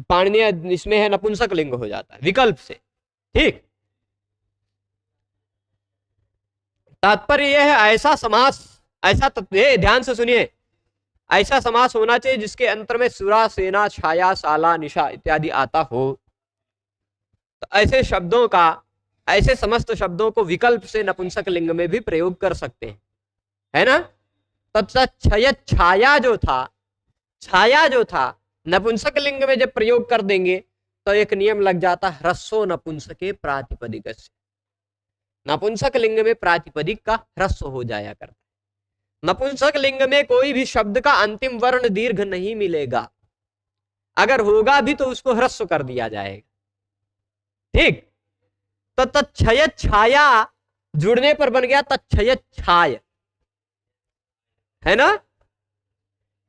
पाणिनीय इसमें है नपुंसक लिंग हो जाता है विकल्प से। ठीक। तात्पर्य यह है, ऐसा समास, ऐसा ध्यान से सुनिए, ऐसा समास होना चाहिए जिसके अंतर में सुरा सेना छाया साला निशा इत्यादि आता हो। तो ऐसे शब्दों का, ऐसे समस्त शब्दों को विकल्प से नपुंसक लिंग में भी प्रयोग कर सकते हैं, है ना। तत्क्षयत छाया जो था, छाया जो था नपुंसक लिंग में जब प्रयोग कर देंगे तो एक नियम लग जाता है, ह्रस्व नपुंसके प्रातिपदिक से, नपुंसक लिंग में प्रातिपदिक का ह्रस्व हो जाया करता है। नपुंसक लिंग में कोई भी शब्द का अंतिम वर्ण दीर्घ नहीं मिलेगा, अगर होगा भी तो उसको ह्रस्व कर दिया जाएगा। ठीक। तो तत्क्षयत छाया जुड़ने पर बन गया तत्क्षयत छाय, है ना।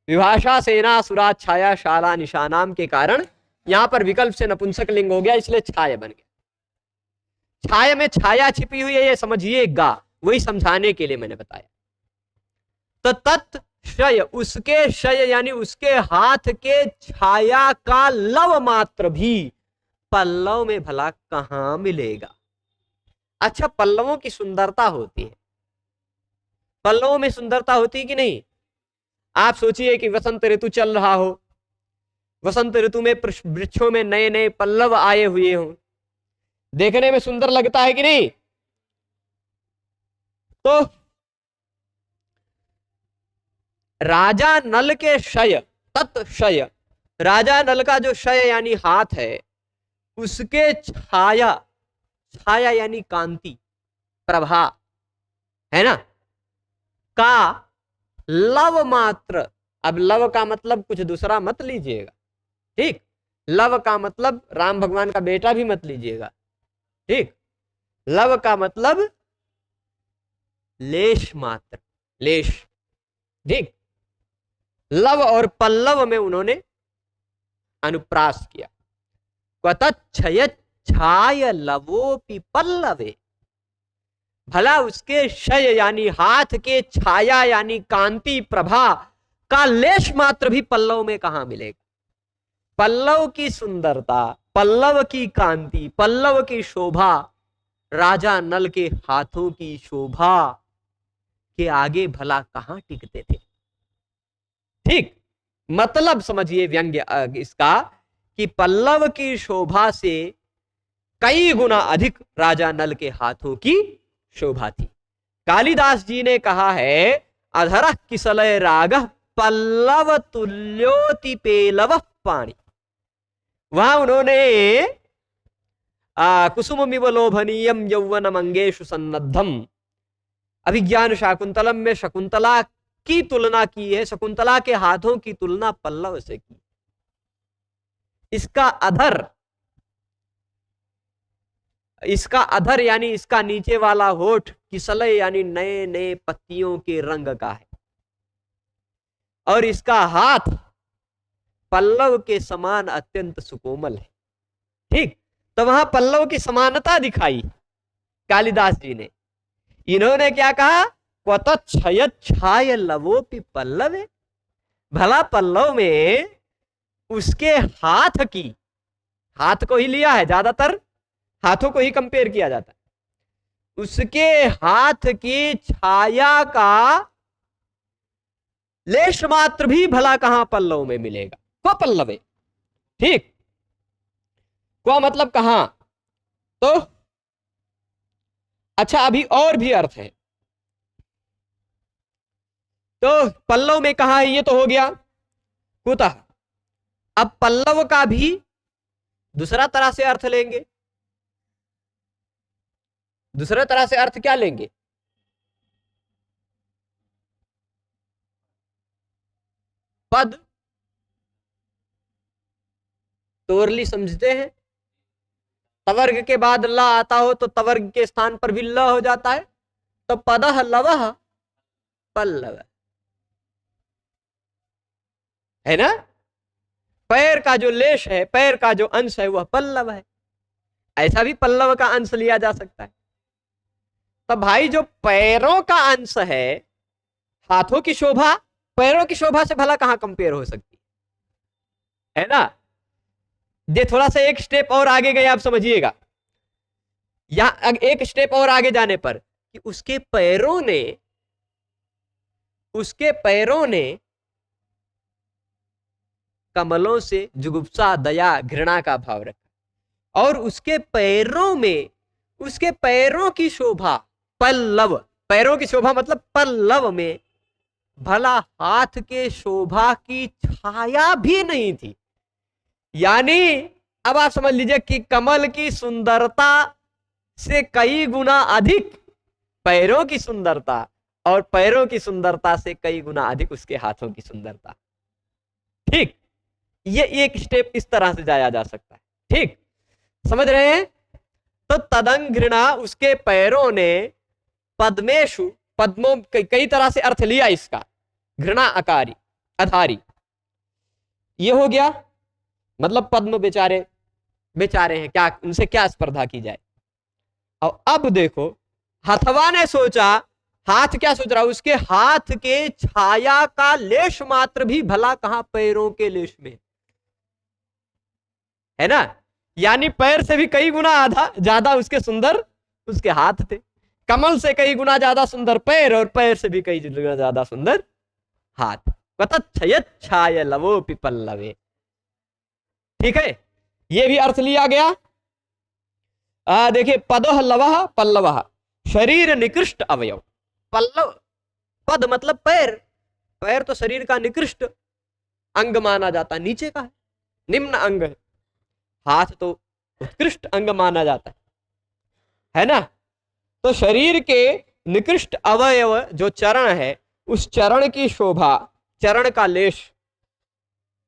विभाषा सेना सुरा छाया शाला निशानाम के कारण यहां पर विकल्प से नपुंसक लिंग हो गया, इसलिए छाया बन गया। छाया में छाया छिपी हुई है, ये समझिएगा, वही समझाने के लिए मैंने बताया। तो तत् शय, उसके शय यानी उसके हाथ के छाया का लव मात्र भी पल्लव में भला कहां मिलेगा। अच्छा, पल्लवों की सुंदरता होती है, पल्लवों में सुंदरता होती है कि नहीं। आप सोचिए कि वसंत ऋतु चल रहा हो, वसंत ऋतु में वृक्षों में नए नए पल्लव आए हुए हों, देखने में सुंदर लगता है कि नहीं। तो राजा नल के शय, तत्शय, राजा नल का जो शय यानी हाथ है, उसके छाया, छाया यानी कांति, प्रभा, है ना, का लव मात्र। अब लव का मतलब कुछ दूसरा मत लीजिएगा, ठीक। लव का मतलब राम भगवान का बेटा भी मत लीजिएगा, ठीक। लव का मतलब लेश मात्र, लेश, ठीक। लव और पल्लव में उन्होंने अनुप्रास किया। क्वतच्छय छाय लवोपि पल्लवे, भला उसके शय यानी हाथ के छाया यानी कांति प्रभा का लेश मात्र भी पल्लव में कहां मिलेगा। पल्लव की सुंदरता, पल्लव की कांति, पल्लव की शोभा राजा नल के हाथों की शोभा के आगे भला कहां टिकते थे, ठीक। मतलब समझिए व्यंग्य इसका कि पल्लव की शोभा से कई गुना अधिक राजा नल के हाथों की शोभा थी। कालिदास जी ने कहा है, अधर किसलय राग पल्लव तुल्योति पेलव पाणी। वहां उन्होंने कुसुममिव लोभनीयम यौवन मंगेशु सन्नद्धम, अभिज्ञान शाकुंतलम में शकुंतला की तुलना की है, शकुंतला के हाथों की तुलना पल्लव से की। इसका अधर, इसका अधर यानी इसका नीचे वाला होठ किसलय यानी नए नए पत्तियों के रंग का है, और इसका हाथ पल्लव के समान अत्यंत सुकोमल है, ठीक। तो वहां पल्लव की समानता दिखाई कालिदास जी ने। इन्होंने क्या कहा, क्वतच्छय छाय लवोपि पल्लवे, भला पल्लव में उसके हाथ की, हाथ को ही लिया है, ज्यादातर हाथों को ही कंपेयर किया जाता है, उसके हाथ की छाया का लेश मात्र भी भला कहां पल्लव में मिलेगा। क्व पल्लवे, ठीक। क्व मतलब कहां। तो अच्छा, अभी और भी अर्थ है। तो पल्लव में कहा है, ये तो हो गया कुतः। अब पल्लव का भी दूसरा तरह से अर्थ लेंगे। दूसरा तरह से अर्थ क्या लेंगे, पद तोरली समझते हैं। तवर्ग के बाद ला आता हो तो तवर्ग के स्थान पर भी ल हो जाता है, तो पदह लवह पल्लव, है ना। पैर का जो लेश है, पैर का जो अंश है वह पल्लव है, ऐसा भी पल्लव का अंश लिया जा सकता है। तो भाई जो पैरों का अंश है, हाथों की शोभा पैरों की शोभा से भला कहां कंपेयर हो सकती है ना। ये थोड़ा सा एक स्टेप और आगे गए, आप समझिएगा। यहां एक स्टेप और आगे जाने पर कि उसके पैरों ने कमलों से जुगुप्सा, दया, घृणा का भाव रखा, और उसके पैरों में, उसके पैरों की शोभा पल्लव, पैरों की शोभा मतलब पल्लव में भला हाथ के शोभा की छाया भी नहीं थी। यानी अब आप समझ लीजिए कि कमल की सुंदरता से कई गुना अधिक पैरों की सुंदरता, और पैरों की सुंदरता से कई गुना अधिक उसके हाथों की सुंदरता, ठीक। ये एक स्टेप इस तरह से जाया जा सकता है, ठीक, समझ रहे हैं। तो तदंग घृणा, उसके पैरों ने पद्मेशु, पद्मों, कई तरह से अर्थ लिया इसका, घृणा अकारी, अधारी, ये हो गया। मतलब पद्म बेचारे बेचारे हैं, क्या उनसे क्या स्पर्धा की जाए। और अब देखो, हथवा ने सोचा हाथ क्या सोच रहा है, उसके हाथ के छाया का लेश मात्र भी भला कहां पैरों के लेश में है ना। यानी पैर से भी कई गुना आधा ज्यादा उसके सुंदर उसके हाथ थे। कमल से कई गुना ज्यादा सुंदर पैर, और पैर से भी कई गुना ज्यादा सुंदर हाथ। छाय लवो पिपल्लवे। ठीक है, ये भी अर्थ लिया गया। देखिए, पदोह लवह पल्लवः, शरीर निकृष्ट अवयव। पल्लव, पद मतलब पैर, पैर तो शरीर का निकृष्ट अंग माना जाता है, नीचे का है, निम्न अंग है। हाथ तो उत्कृष्ट अंग माना जाता है ना। तो शरीर के निकृष्ट अवयव जो चरण है, उस चरण की शोभा, चरण का लेश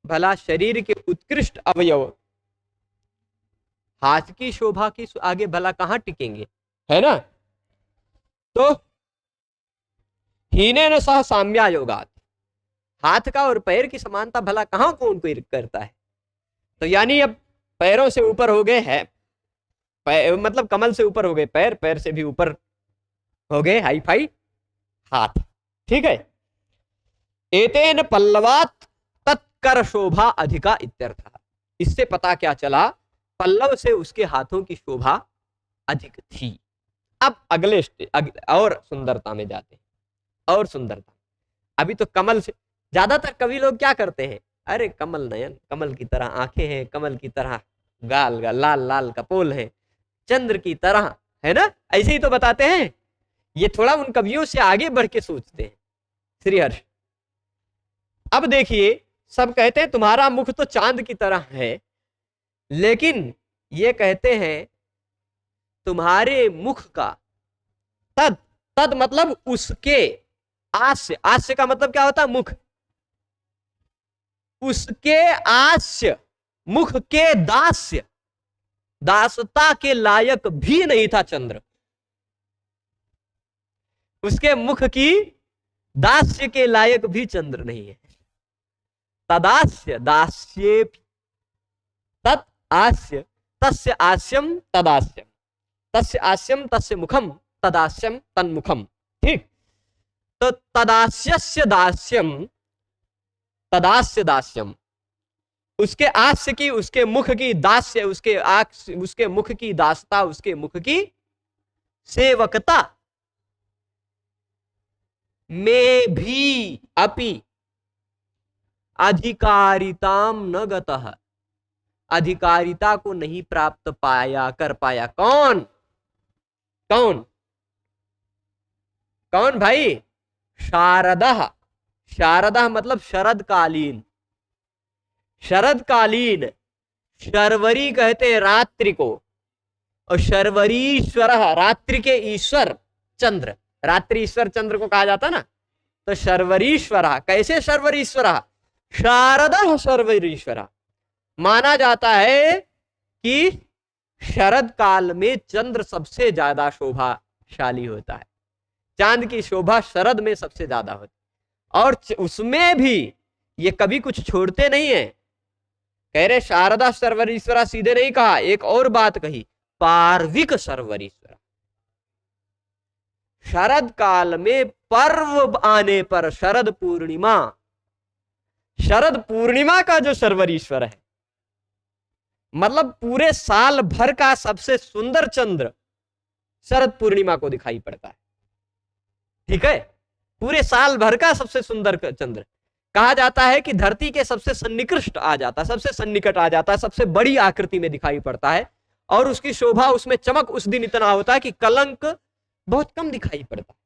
भला शरीर के उत्कृष्ट अवयव हाथ की शोभा की आगे भला कहां टिकेंगे, है ना। तो हीने न सह साम्या योगात, हाथ का और पैर की समानता भला कहां कौन कोई करता है। तो यानी अब पैरों से ऊपर हो गए हैं, मतलब कमल से ऊपर हो गए पैर, पैर से भी ऊपर हो गए हाई फाई हाथ। ठीक है, एतेन पल्लवात तत्कर शोभा अधिका इत्यर्थ। इससे पता क्या चला, पल्लव से उसके हाथों की शोभा अधिक थी। अब अगले और सुंदरता में जाते हैं, और सुंदरता। अभी तो कमल से, ज्यादातर कवि लोग क्या करते हैं, अरे कमल नयन, कमल की तरह आंखें हैं, कमल की तरह गाल लाल लाल कपोल है, चंद्र की तरह, है ना, ऐसे ही तो बताते हैं। ये थोड़ा उन कवियों से आगे बढ़ के सोचते हैं श्रीहर्ष। अब देखिए, सब कहते हैं तुम्हारा मुख तो चांद की तरह है, लेकिन ये कहते हैं तुम्हारे मुख का तद, तद मतलब उसके, आस्य, आस्य का मतलब क्या होता है, मुख, उसके आस्य, मुख के दास्य, दासता के लायक भी नहीं था चंद्र। उसके मुख की दास्य के लायक भी चंद्र नहीं है। तदास्य दास्ये तत् आस्य तस्य आस्यम तदास्यम, तस्य आस्यम तस्य मुखम तदास्यम तन्मुखम। ठीक, तो तदास्यस्य दास्यम, तदास्य दास्यम, उसके आस्य की, उसके मुख की, दास्य उसके मुख की दासता, उसके मुख की सेवकता में भी अपि अधिकारिताम न गतः, अधिकारिता को नहीं प्राप्त पाया, कर पाया। कौन कौन कौन भाई, शारदः, शारदः मतलब शरदकालीन, शरदकालीन, शर्वरी कहते हैं रात्रि को, और शर्वरीश्वर, रात्रि के ईश्वर चंद्र, रात्रि ईश्वर चंद्र को कहा जाता ना। तो शर्वरीश्वर, कैसे शर्वरीश्वर, शारदा शर्वरीश्वर, माना जाता है कि शरद काल में चंद्र सबसे ज्यादा शोभाशाली होता है, चांद की शोभा शरद में सबसे ज्यादा होती है। और उसमें भी ये कभी कुछ छोड़ते नहीं है, कह रहे शारदा सर्वरीश्वरा, सीधे नहीं कहा, एक और बात कही, पार्विक सर्वरीश्वरा। शरद काल में पर्व आने पर, शरद पूर्णिमा, शरद पूर्णिमा का जो सर्वरीश्वर है, मतलब पूरे साल भर का सबसे सुंदर चंद्र शरद पूर्णिमा को दिखाई पड़ता है। ठीक है, पूरे साल भर का सबसे सुंदर चंद्र, कहा जाता है कि धरती के सबसे सन्निकृष्ट आ जाता है, सबसे सन्निकट आ जाता है, सबसे बड़ी आकृति में दिखाई पड़ता है, और उसकी शोभा, उसमें चमक उस दिन इतना होता है कि कलंक बहुत कम दिखाई पड़ता है,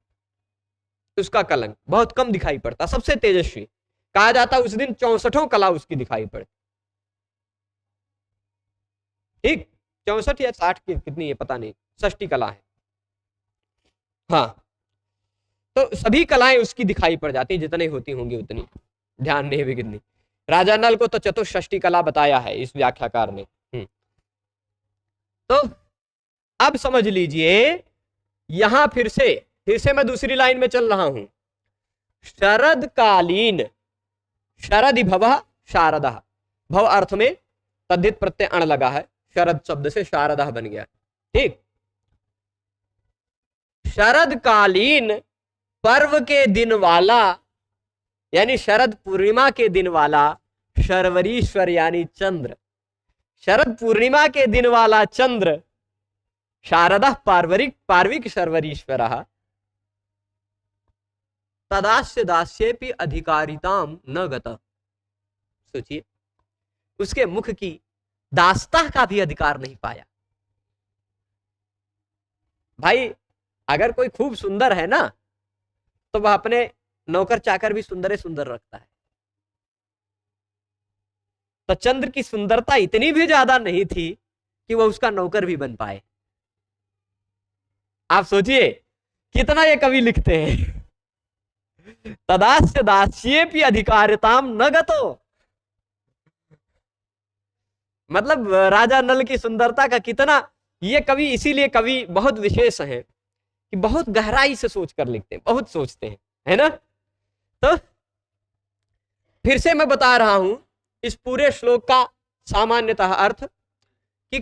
उसका कलंक बहुत कम दिखाई पड़ता, सबसे तेजस्वी, कहा जाता है उस दिन 64 कला उसकी दिखाई पड़ती। ठीक, 64 या 60 की कितनी है पता नहीं, 60 कला है। हाँ, तो सभी कलाएं उसकी दिखाई पड़ जाती, जितनी होती होंगी उतनी, ध्यान नहीं भी कितनी। राजा नल को तो चतुष्षष्टि कला बताया है इस व्याख्याकार ने। तो अब समझ लीजिए, यहां फिर से मैं दूसरी लाइन में चल रहा हूं। शरदकालीन, शरदि भव शारदा, भव अर्थ में तद्धित प्रत्यय अण लगा है, शरद शब्द से शारदा बन गया। ठीक, शरदकालीन पर्व के दिन वाला यानी शरद पूर्णिमा के दिन वाला शर्वरीश्वर यानी चंद्र, शरद पूर्णिमा के दिन वाला चंद्र शारदा पार्विक शर्वरीश्वर तदास्य दास्येपि अधिकारिताम न गत। सोचिए, उसके मुख की दास्ता का भी अधिकार नहीं पाया। भाई अगर कोई खूब सुंदर है ना तो वह अपने नौकर चाकर भी सुंदर सुंदर रखता है। तो चंद्र की सुंदरता इतनी भी ज्यादा नहीं थी कि वह उसका नौकर भी बन पाए। आप सोचिए कितना ये कवि लिखते हैं, तदास्य दास्येपि अधिकारिताम न गतो। मतलब राजा नल की सुंदरता का कितना, ये कवि इसीलिए कवि बहुत विशेष हैं कि बहुत गहराई से सोच कर लिखते हैं, बहुत सोचते हैं, है ना। तो फिर से मैं बता रहा हूं इस पूरे श्लोक का सामान्यतः अर्थ, कि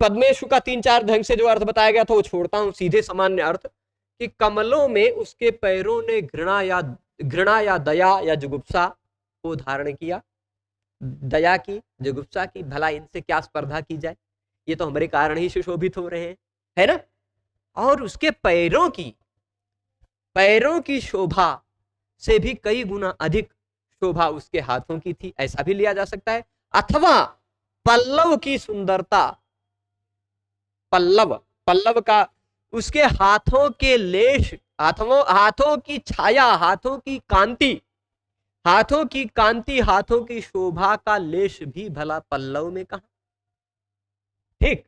पद्मेशु का 3-4 ढंग से जो अर्थ बताया गया था वो छोड़ता हूं, सीधे सामान्य अर्थ कि कमलों में उसके पैरों ने घृणा या दया या जुगुप्सा को धारण किया। दया की, जुगुप्सा की, भला इनसे क्या स्पर्धा की जाए, ये तो हमारे कारण ही सुशोभित हो रहे हैं, है ना। और उसके पैरों की शोभा से भी कई गुना अधिक शोभा उसके हाथों की थी, ऐसा भी लिया जा सकता है। अथवा पल्लव की सुंदरता, पल्लव का उसके हाथों के लेश, हाथों की छाया, हाथों की कांति, हाथों की शोभा का लेश भी भला पल्लव में कहां। ठीक।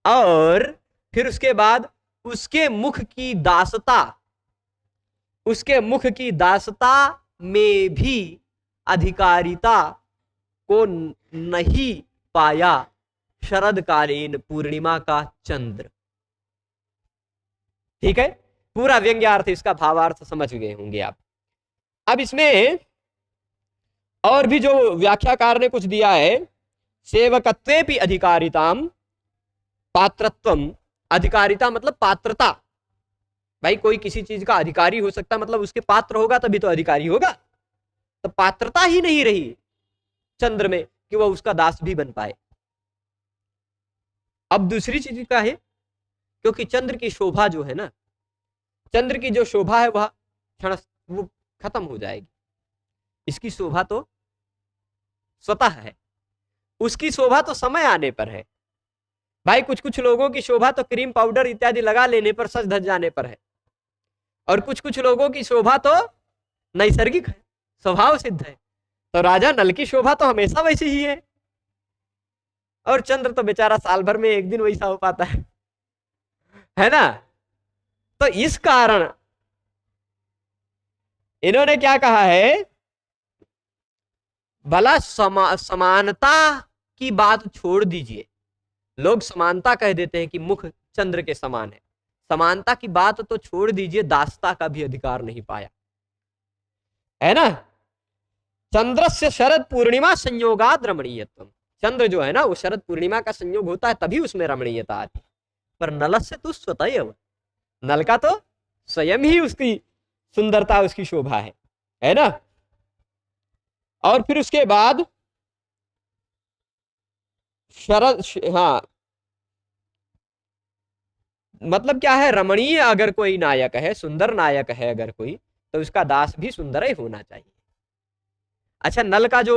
और फिर उसके बाद उसके मुख की दासता में भी अधिकारिता को नहीं पाया शरदकालीन पूर्णिमा का चंद्र। ठीक है, पूरा व्यंग्यार्थ, इसका भावार्थ समझ गए होंगे आप। अब इसमें और भी जो व्याख्याकार ने कुछ दिया है, सेवकत्वेपि अधिकारिताम पात्रत्वम। अधिकारिता मतलब पात्रता। भाई कोई किसी चीज का अधिकारी हो सकता, मतलब उसके पात्र होगा तभी तो अधिकारी होगा। तो पात्रता ही नहीं रही चंद्र में कि वह उसका दास भी बन पाए। अब दूसरी चीज क्या है, क्योंकि चंद्र की शोभा जो है ना, चंद्र की जो शोभा है वह वो खत्म हो जाएगी। इसकी शोभा तो स्वतः है, उसकी शोभा तो समय आने पर है। भाई कुछ लोगों की शोभा तो क्रीम पाउडर इत्यादि लगा लेने पर, सज धज जाने पर है, और कुछ लोगों की शोभा तो नैसर्गिक है, स्वभाव सिद्ध है। तो राजा नल की शोभा तो हमेशा वैसी ही है, और चंद्र तो बेचारा साल भर में एक दिन वैसा हो पाता है ना। तो इस कारण इन्होंने क्या कहा है, भला समानता की बात छोड़ दीजिए। लोग समानता कह देते हैं कि मुख चंद्र के समान है, समानता की बात तो छोड़ दीजिए, दासता का भी अधिकार नहीं पाया, है ना। चंद्रस्य शरद पूर्णिमा संयोगाद रमणीयत्वम। चंद्र जो है ना वो शरद पूर्णिमा का संयोग होता है तभी उसमें रमणीयता आती है। पर नलस्य तो स्वतः, नल का तो स्वयं ही उसकी सुंदरता, उसकी शोभा है ना। और फिर उसके बाद शरद, हाँ मतलब क्या है, रमणीय अगर कोई नायक है, सुंदर नायक है अगर कोई, तो उसका दास भी सुंदर ही होना चाहिए। अच्छा, नल का जो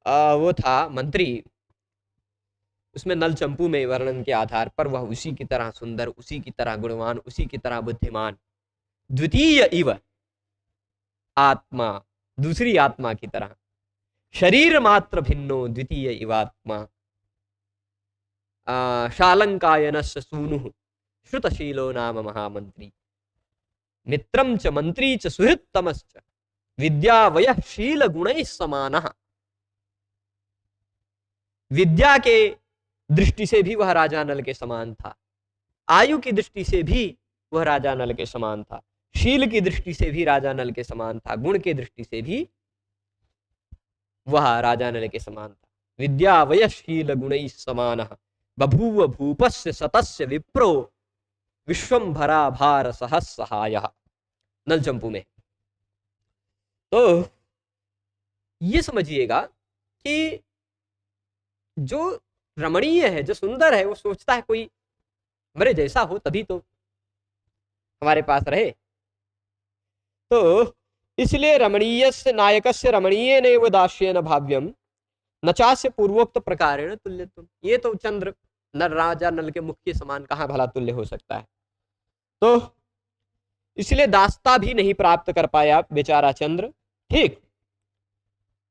वो था मंत्री, उसमें नल चंपू में वर्णन के आधार पर वह उसी की तरह सुंदर, उसी की तरह गुणवान, उसी की तरह बुद्धिमान, द्वितीय इव आत्मा, दूसरी आत्मा की तरह, शरीर मात्र भिन्नो द्वितीय इवात्मा, शालंकायनस्य सूनुः श्रुतशीलो नाम महामंत्री, मित्रम च मंत्री च सुहृत्तमश्च, विद्यावयः शील गुणैः समानः। विद्या के दृष्टि से भी वह राजा नल के समान था, आयु की दृष्टि से भी वह राजा नल के समान था, शील की दृष्टि से भी राजा नल के समान था, गुण की दृष्टि से भी वह राजा नल के समान था। विद्यावयः शील गुणैः समानः बभूव भूपस्य सतस्य विप्रो विश्वंभरा भार सहस्सहायः। नल चंपू में। तो ये समझिएगा कि जो रमणीय है, जो सुंदर है, वो सोचता है कोई मेरे जैसा हो तभी तो हमारे पास रहे। तो इसलिए रमणीयस्य नायकस्य रमणीय ने व दास्येन भाव्यम न चास्य पूर्वोक्त प्रकारेण तुल्यत्वम। ये तो चंद्र नर राजा नल के मुख के समान कहाँ भला तुल्य हो सकता है। तो इसलिए दास्ता भी नहीं प्राप्त कर पाया बेचारा चंद्र। ठीक,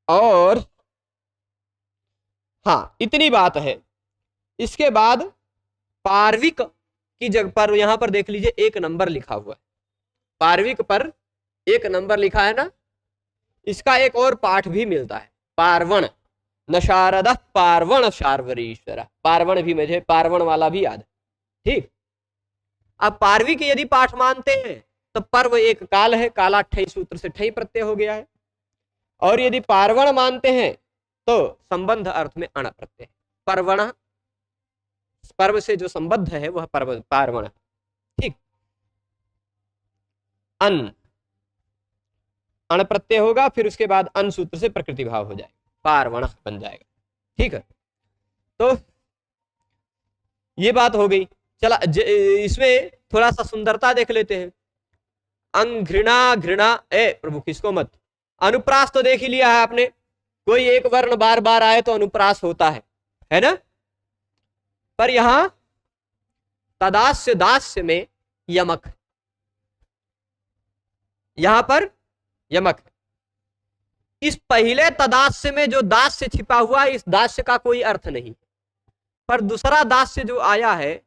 और हाँ इतनी बात है। इसके बाद पार्विक की जगह पर यहां पर देख लीजिए 1 नंबर लिखा हुआ है। पार्विक पर 1 नंबर लिखा है ना। इसका एक और पाठ भी मिलता है, पार्वण न शारद पार्वण शार्वरीश्वर। पार्वण भी मुझे पार्वण वाला भी याद है। ठीक, अब पार्विक यदि पाठ मानते हैं तो पर्व एक काल है, काला ठई सूत्र से ठई प्रत्यय हो गया है। और यदि पार्वण मानते हैं तो संबंध अर्थ में अण प्रत्यय। पर्वण पर्व से जो संबद्ध है वह पर्व पार्वण। ठीक, अन अण प्रत्यय होगा, फिर उसके बाद अन सूत्र से प्रकृति भाव हो जाएगा, पार्वण बन जाएगा। ठीक है, तो ये बात हो गई। चला इसमें थोड़ा सा सुंदरता देख लेते हैं। अंघृणा घृणा ए प्रभु किसको मत। अनुप्रास तो देख ही लिया है आपने, कोई एक वर्ण बार बार आए तो अनुप्रास होता है ना। पर यहां तदास्य दास्य में यमक, यहां पर यमक। इस पहले तदास्य में जो दास्य छिपा हुआ है, इस दास्य का कोई अर्थ नहीं, पर दूसरा दास्य जो आया है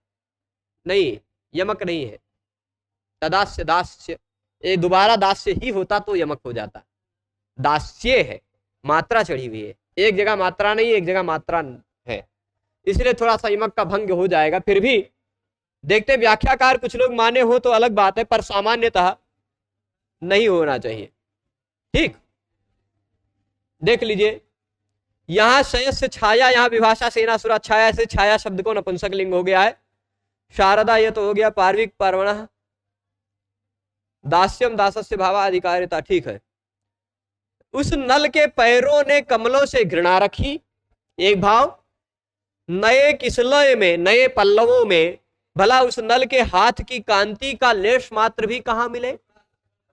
नहीं, यमक नहीं है। तदास्य दास्य, ये दोबारा दास्य ही होता तो यमक हो जाता। दास्य है, मात्रा चढ़ी हुई है, एक जगह मात्रा नहीं, एक जगह मात्रा है, इसलिए थोड़ा सा यमक का भंग हो जाएगा। फिर भी देखते व्याख्याकार कुछ लोग माने हो तो अलग बात है, पर सामान्यतः नहीं होना चाहिए। ठीक, देख लीजिए यहां शयस्य छाया, यहां विभाषा सेनासुरा, छाया से छाया शब्द को नपुंसक लिंग हो गया है। शारदा ये तो हो गया पार्विक पार्वण, दास्यम दासस्य भावाधिकारिता। ठीक है, उस नल के पैरों ने कमलों से घृणा रखी, एक भाव। नए किसलय में, नए पल्लवों में भला उस नल के हाथ की कांति का लेश मात्र भी कहां मिले,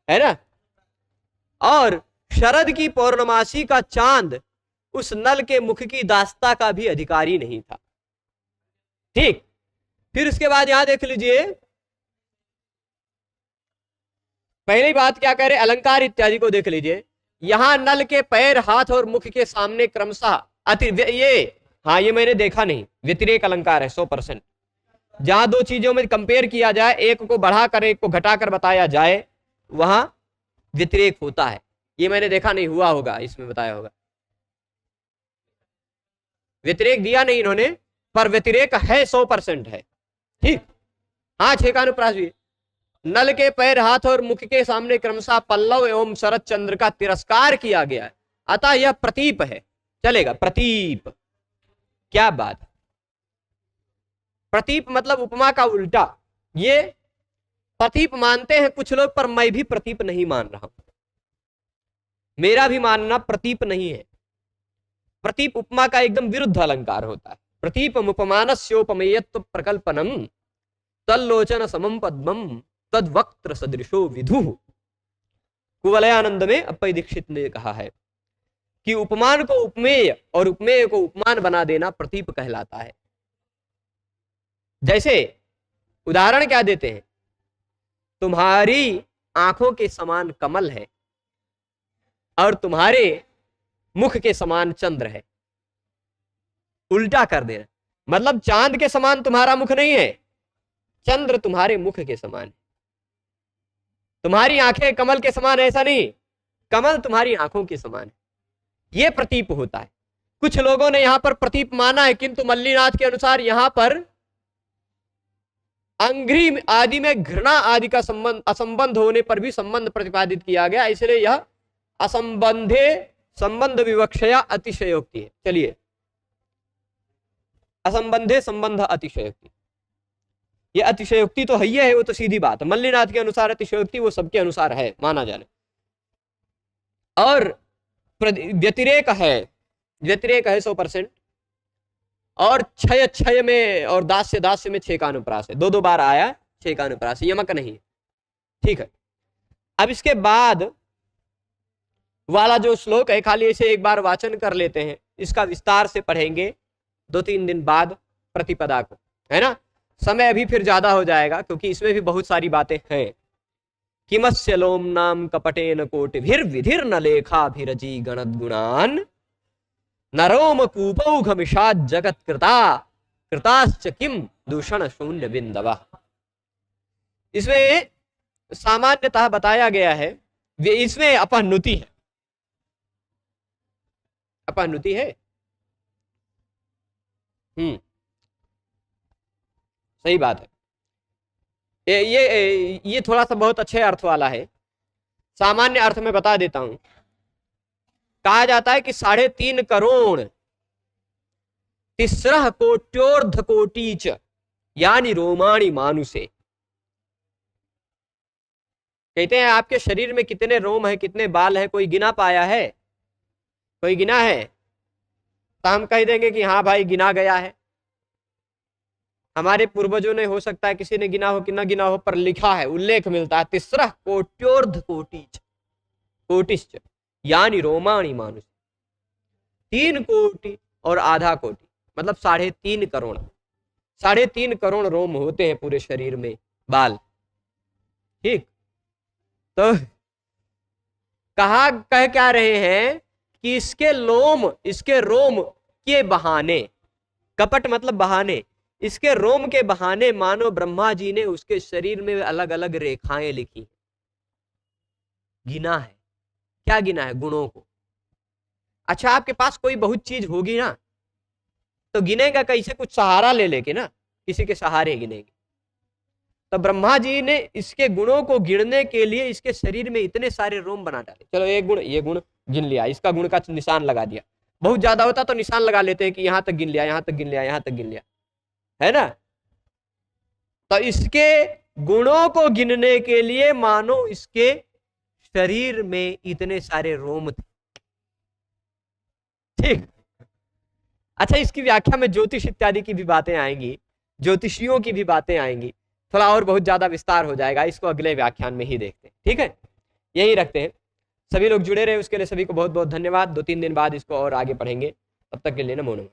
है ना। और शरद की पौर्णमासी का चांद उस नल के मुख की दास्ता का भी अधिकारी नहीं था। ठीक, फिर उसके बाद यहां देख लीजिए, पहली बात क्या कह रहे, अलंकार इत्यादि को देख लीजिए। यहां नल के पैर, हाथ और मुख के सामने क्रमशः ये, हाँ ये मैंने देखा नहीं, व्यतिरेक अलंकार है 100%। जहां दो चीजों में कंपेयर किया जाए, एक को बढ़ाकर एक को घटाकर बताया जाए, वहां व्यतिरेक होता है। ये मैंने देखा नहीं, हुआ होगा इसमें बताया होगा। व्यतिरेक दिया नहीं इन्होंने, पर व्यतिरेक है 100% है। ठीक, हाँ 6 का अनुप्रास भी। नल के पैर, हाथ और मुख के सामने क्रमशः पल्लव एवं शरद चंद्र का तिरस्कार किया गया है, अतः यह प्रतीप है। चलेगा, प्रतीप, क्या बात। प्रतीप मतलब उपमा का उल्टा। ये प्रतीप मानते हैं कुछ लोग, पर मैं भी प्रतीप नहीं मान रहा हूं। मेरा भी मानना प्रतीप नहीं है। प्रतीप उपमा का एकदम विरुद्ध अलंकार होता है। प्रतीपम उपमानस्योपमेयत्व प्रकल्पनम तल्लोचन समम पद्मम तद वक्त्र सदृशो विधु। कुवलयानंद में अप्पय दीक्षित ने कहा है कि उपमान को उपमेय और उपमेय को उपमान बना देना प्रतीप कहलाता है। जैसे उदाहरण क्या देते हैं, तुम्हारी आंखों के समान कमल है और तुम्हारे मुख के समान चंद्र है। उल्टा कर देना, मतलब चांद के समान तुम्हारा मुख नहीं है, चंद्र तुम्हारे मुख के समान है। तुम्हारी आंखें कमल के समान, ऐसा नहीं, कमल तुम्हारी आंखों के समान है। यह प्रतीप होता है। कुछ लोगों ने यहां पर प्रतीप माना है, किंतु मल्लीनाथ के अनुसार यहां पर अंघ्रि आदि में घृणा आदि का संबंध, असंबंध होने पर भी संबंध प्रतिपादित किया गया, इसलिए यह असंबंधे संबंध विवक्षया अतिशयोक्ति है। चलिए, असंबंधे संबंध अतिशयोक्ति, ये अतिशयोक्ति तो है ही है, वो तो सीधी बात है। मल्लीनाथ के अनुसार अतिशयोक्ति वो सबके अनुसार है, माना जाने। और व्यतिरेक है, व्यतिरेक है 100%। और क्षय क्षय में और दास्य दास्य में 6 का अनुप्रास है, 2 बार आया 6 का अनुप्रास, यमक नहीं है। ठीक है, अब इसके बाद वाला जो श्लोक है, खाली इसे एक बार वाचन कर लेते हैं, इसका विस्तार से पढ़ेंगे 2-3 दिन बाद प्रतिपदा को, है ना। समय अभी फिर ज्यादा हो जाएगा क्योंकि इसमें भी बहुत सारी बातें हैं। किमस्य लोम नाम कपटेन कोटिभिर विधिर न लेखाभिरजी गणद गुणान नरोम कूपौघमिषाद जगत कृता कृताश्च किम दूषण शून्य बिंदवा। इसमें सामान्यतः बताया गया है, इसमें अपनुति है, अपनुति है। सही बात है। ये थोड़ा सा बहुत अच्छे अर्थ वाला है। सामान्य अर्थ में बता देता हूं। कहा जाता है कि 3.5 करोड़ तिस्रः कोट्योर्ध कोटिच यानी रोमाणी मानुषे। कहते हैं आपके शरीर में कितने रोम है, कितने बाल है, कोई गिना पाया है? कोई गिना है? तो हम कह देंगे कि हाँ भाई गिना गया है। हमारे पूर्वजों ने, हो सकता है किसी ने गिना हो कि न गिना हो, पर लिखा है, उल्लेख मिलता है, तिस्रः कोट्योर्ध कोटिच कोटिश्च यानी रोमाणी मानुष। 3 कोटि और आधा कोटि मतलब 3.5 करोड़। 3.5 करोड़ रोम होते हैं पूरे शरीर में, बाल। ठीक, तो कह क्या रहे हैं कि इसके लोम, इसके रोम के बहाने, कपट मतलब बहाने, इसके रोम के बहाने मानो ब्रह्मा जी ने उसके शरीर में अलग अलग रेखाएं लिखी। गिना है, क्या गिना है? गुणों को। अच्छा, आपके पास कोई बहुत चीज होगी ना, तो गिनेगा कैसे? कुछ सहारा ले लेके ना, किसी के सहारे गिनेंगे। तो ब्रह्मा जी ने इसके गुणों को गिनने के लिए इसके शरीर में इतने सारे रोम बना डाले। चलो ये गुण गिन लिया, इसका गुण का निशान लगा दिया। बहुत ज्यादा होता तो निशान लगा लेते हैं कि यहां तक गिन लिया, यहां तक गिन लिया, यहां तक गिन लिया, है ना। तो इसके गुणों को गिनने के लिए मानो इसके शरीर में इतने सारे रोम थे। ठीक। अच्छा, इसकी व्याख्या में ज्योतिष इत्यादि की भी बातें आएंगी, ज्योतिषियों की भी बातें आएंगी, थोड़ा और बहुत ज्यादा विस्तार हो जाएगा, इसको अगले व्याख्यान में ही देखते हैं। ठीक है, यही रखते हैं। सभी लोग जुड़े रहे, उसके लिए सभी को बहुत बहुत धन्यवाद। 2-3 दिन बाद इसको और आगे पढ़ेंगे। तब तक के लिए नमो नमः।